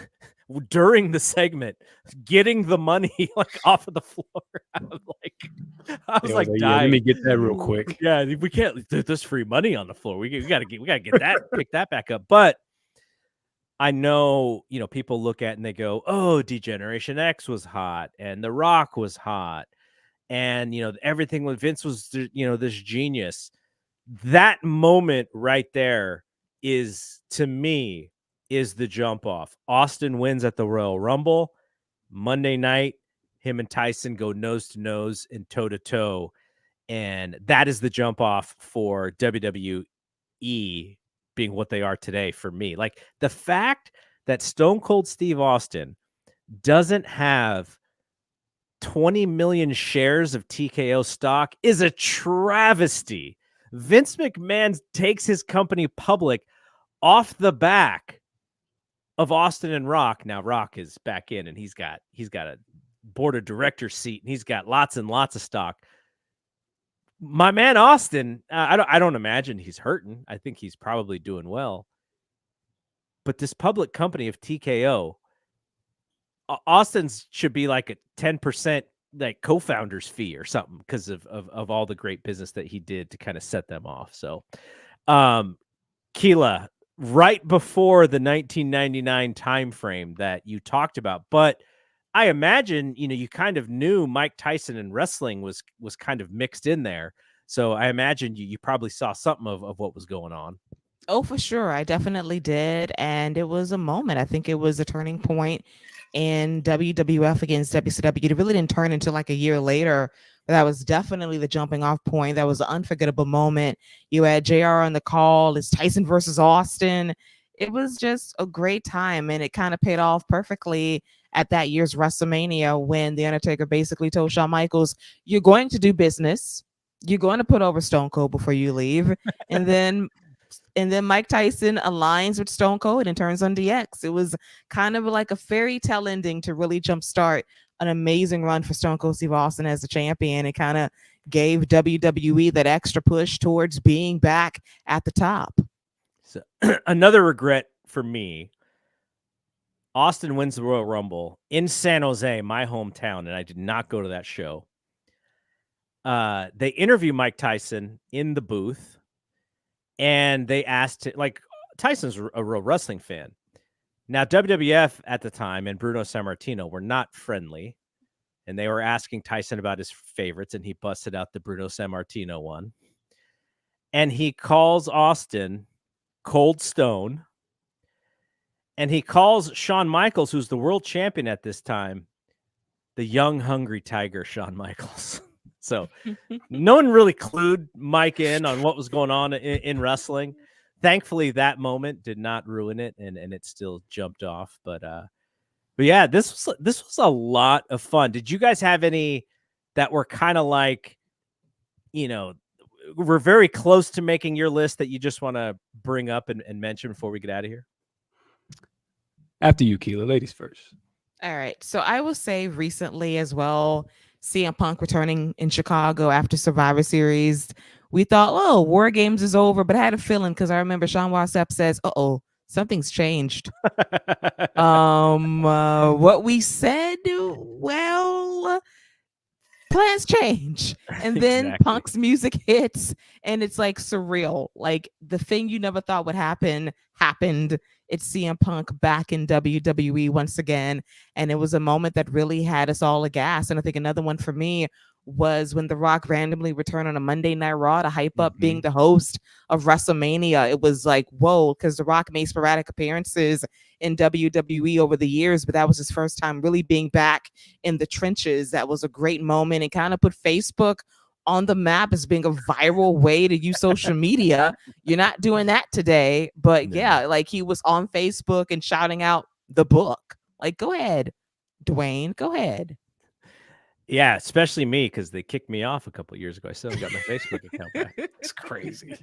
A: during the segment, getting the money like off of the floor. I was like
B: yeah, let
A: dying.
B: me get that real quick.
A: Yeah, we can't. There's free money on the floor. We gotta get that, pick that back up. But I know, people look at it and they go, "Oh, D-Generation X was hot, and The Rock was hot, and everything with Vince was, this genius." That moment right there is, to me, is the jump off. Austin wins at the Royal Rumble. Monday night, him and Tyson go nose to nose and toe to toe. And that is the jump off for WWE being what they are today for me. Like, the fact that Stone Cold Steve Austin doesn't have 20 million shares of TKO stock is a travesty. Vince McMahon takes his company public off the back of Austin and Rock. Now Rock is back in, and he's got a board of directors seat, and he's got lots and lots of stock. My man Austin, I don't imagine he's hurting. I think he's probably doing well. But this public company of TKO, Austin's should be like a 10% like co-founder's fee or something because of all the great business that he did to kind of set them off. So, Keila, right before the 1999 timeframe that you talked about, but I imagine, you kind of knew Mike Tyson and wrestling was kind of mixed in there. So I imagine you probably saw something of what was going on.
C: Oh, for sure. I definitely did. And it was a moment. I think it was a turning point in WWF against WCW. It really didn't turn until like a year later. But that was definitely the jumping off point. That was an unforgettable moment. You had JR on the call. It's Tyson versus Austin. It was just a great time. And it kind of paid off perfectly at that year's WrestleMania when The Undertaker basically told Shawn Michaels, "You're going to do business. You're going to put over Stone Cold before you leave." And then Mike Tyson aligns with Stone Cold and turns on DX. It was kind of like a fairy tale ending to really jumpstart an amazing run for Stone Cold Steve Austin as the champion. It kind of gave WWE that extra push towards being back at the top.
A: So another regret for me, Austin wins the Royal Rumble in San Jose, my hometown, and I did not go to that show. They interview Mike Tyson in the booth, and they asked him, like, Tyson's a real wrestling fan. Now, WWF at the time and Bruno Sammartino were not friendly, and they were asking Tyson about his favorites, and he busted out the Bruno Sammartino one. And he calls Austin Cold Stone, and he calls Shawn Michaels, who's the world champion at this time, the young, hungry tiger, Shawn Michaels. So no one really clued Mike in on what was going on in wrestling. Thankfully, that moment did not ruin it, and it still jumped off. But yeah, this was a lot of fun. Did you guys have any that were kind of like, we're very close to making your list that you just want to bring up and mention before we get out of here?
B: After you, Keila. Ladies first.
C: All right. So I will say recently as well, CM Punk returning in Chicago after Survivor Series. We thought, oh, War Games is over, but I had a feeling because I remember Sean Wassep says, "Uh-oh, something's changed." What we said, well, plans change. And then
A: Exactly.
C: Punk's music hits, and it's like surreal. Like the thing you never thought would happen happened. It's CM Punk back in WWE once again. And it was a moment that really had us all aghast. And I think another one for me was when The Rock randomly returned on a Monday Night Raw to hype up being the host of WrestleMania. It was like, whoa, because The Rock made sporadic appearances in WWE over the years, but that was his first time really being back in the trenches. That was a great moment. It kind of put Facebook on the map as being a viral way to use social media. You're not doing that today, but
A: No.
C: yeah, like he was on Facebook and shouting out the book. Like, go ahead, Dwayne, go ahead.
A: Yeah, especially me, because they kicked me off a couple years ago. I still haven't got my Facebook account back.
B: It's crazy.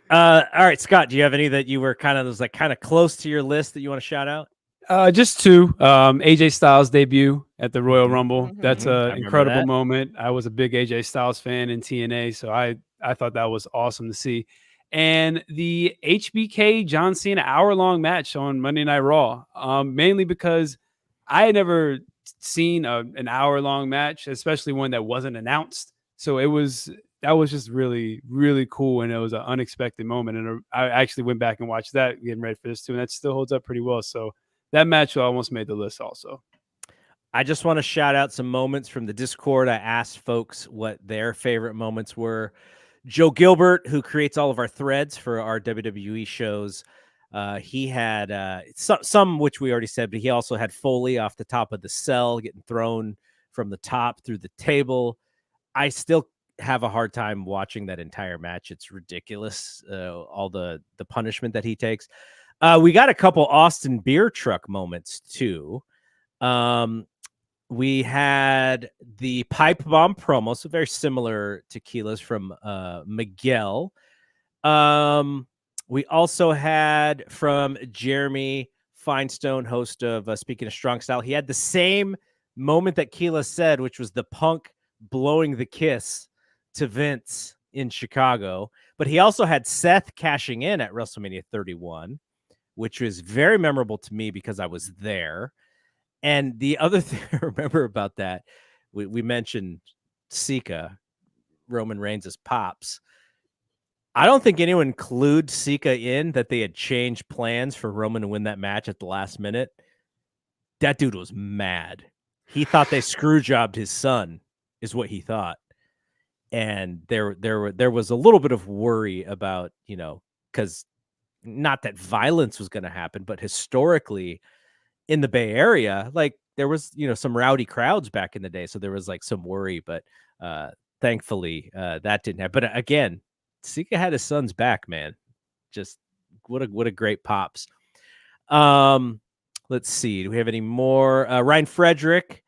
A: All right, Scott, do you have any that you were kind of close to your list that you want to shout out?
B: Just two. AJ Styles' debut at the Royal Rumble.
C: Mhm.
B: That's
A: I
B: an
A: remember
B: incredible
A: that.
B: moment. I was a big AJ Styles fan in TNA, so I thought that was awesome to see. and the HBK John Cena hour-long match on Monday Night Raw. Mainly because I had never seen an hour-long match, especially one that wasn't announced. So that was just really, really cool, and it was an unexpected moment. And I actually went back and watched that, getting ready for this too, and that still holds up pretty well. So that match almost made the list also.
A: I just want to shout out some moments from the Discord. I asked folks what their favorite moments were. Joe Gilbert, who creates all of our threads for our WWE shows, he had some which we already said, but he also had Foley off the top of the cell getting thrown from the top through the table. I still have a hard time watching that entire match. It's ridiculous, all the punishment that he takes. We got a couple Austin beer truck moments too. We had the pipe bomb promo, so very similar to Keila's from Miguel. We also had from Jeremy Feinstone, host of Speaking of Strong Style. He had the same moment that Keila said, which was the Punk blowing the kiss to Vince in Chicago. But he also had Seth cashing in at WrestleMania 31, which was very memorable to me because I was there. And the other thing I remember about that, we mentioned Sika, Roman Reigns' pops. I don't think anyone clued Sika in that they had changed plans for Roman to win that match at the last minute. That dude was mad. He thought they screw jobbed his son, is what he thought. And there was a little bit of worry about, because not that violence was going to happen, but historically in the Bay Area, like there was, some rowdy crowds back in the day. So there was like some worry, but thankfully that didn't happen. But again, Sika had his son's back, man. Just what a great pops. Let's see. Do we have any more? Ryan Frederick,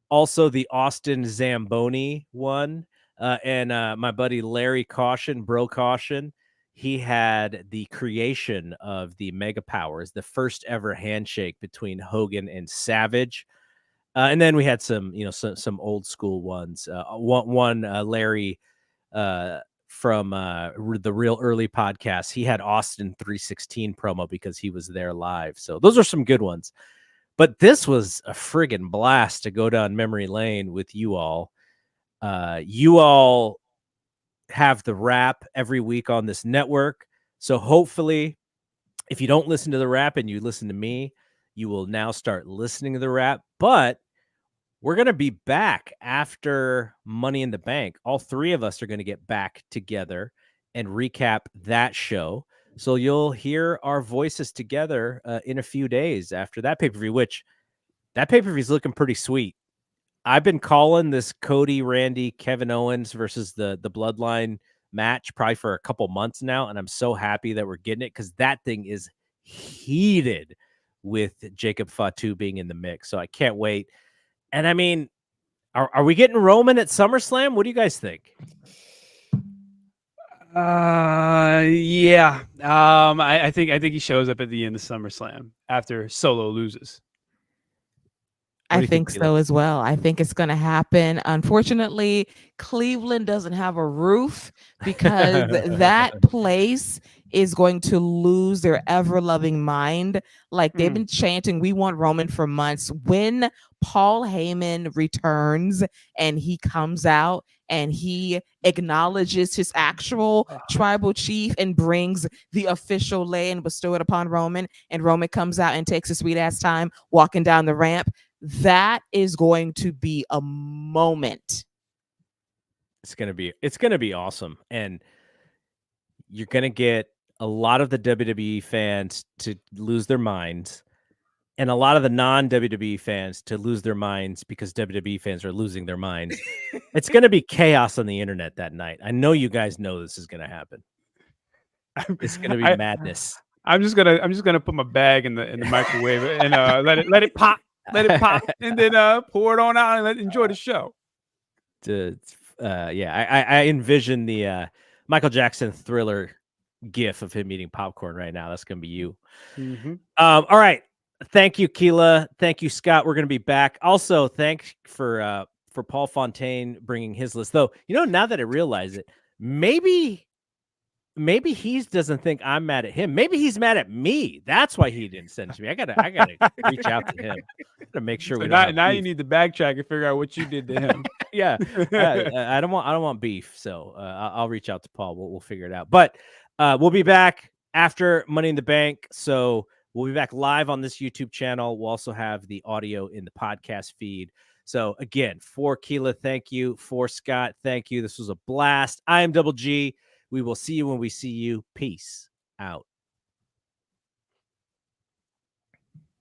A: also the Austin Zamboni one. And my buddy Larry Caution, Bro Caution, he had the creation of the Mega Powers, the first ever handshake between Hogan and Savage. And then we had some, some old school ones. One Larry from the Real Early podcast, he had Austin 316 promo because he was there live. So those are some good ones. But this was a friggin' blast to go down memory lane with you all. You all have the Wrap every week on this network. So hopefully, if you don't listen to the Wrap and you listen to me, you will now start listening to the Wrap. But we're going to be back after Money in the Bank. All three of us are going to get back together and recap that show. So you'll hear our voices together in a few days after that pay-per-view, which that pay-per-view is looking pretty sweet. I've been calling this Cody, Randy, Kevin Owens versus the Bloodline match probably for a couple months now, and I'm so happy that we're getting it because that thing is heated with Jacob Fatu being in the mix. So I can't wait. And I mean, are we getting Roman at SummerSlam? What do you guys think?
B: Yeah. I think he shows up at the end of SummerSlam after Solo loses.
C: I think so as well. I think it's going to happen. Unfortunately, Cleveland doesn't have a roof because that place is going to lose their ever-loving mind. Like they've been chanting, "We want Roman" for months. When Paul Heyman returns and he comes out and he acknowledges his actual tribal chief and brings the official lei and bestow it upon Roman, and Roman comes out and takes a sweet ass time walking down the ramp, that is going to be a moment.
A: It's going to be awesome. And you're going to get a lot of the WWE fans to lose their minds and a lot of the non-WWE fans to lose their minds because WWE fans are losing their minds. It's going to be chaos on the internet that night. I know you guys know this is going to happen. It's going to be madness.
B: I'm just gonna put my bag in the microwave and let it pop, and then pour it on out and enjoy the show.
A: I envision the Michael Jackson Thriller gif of him eating popcorn right now. That's gonna be you.
B: Mm-hmm.
A: All right. Thank you, Keila. Thank you, Scott. We're gonna be back. Also, thanks for Paul Fontaine bringing his list. Though, now that I realize it, maybe maybe he doesn't think I'm mad at him. Maybe he's mad at me. That's why he didn't send it to me. I gotta reach out to him to make sure
B: So
A: we don't have
B: now
A: beef.
B: you need to backtrack and figure out what you did to him.
A: Yeah, I don't want beef. So I'll reach out to Paul. We'll figure it out. But we'll be back after Money in the Bank. So we'll be back live on this YouTube channel. We'll also have the audio in the podcast feed. So again, for Keila, thank you. For Scott, thank you. This was a blast. I am Double G. We will see you when we see you. Peace out.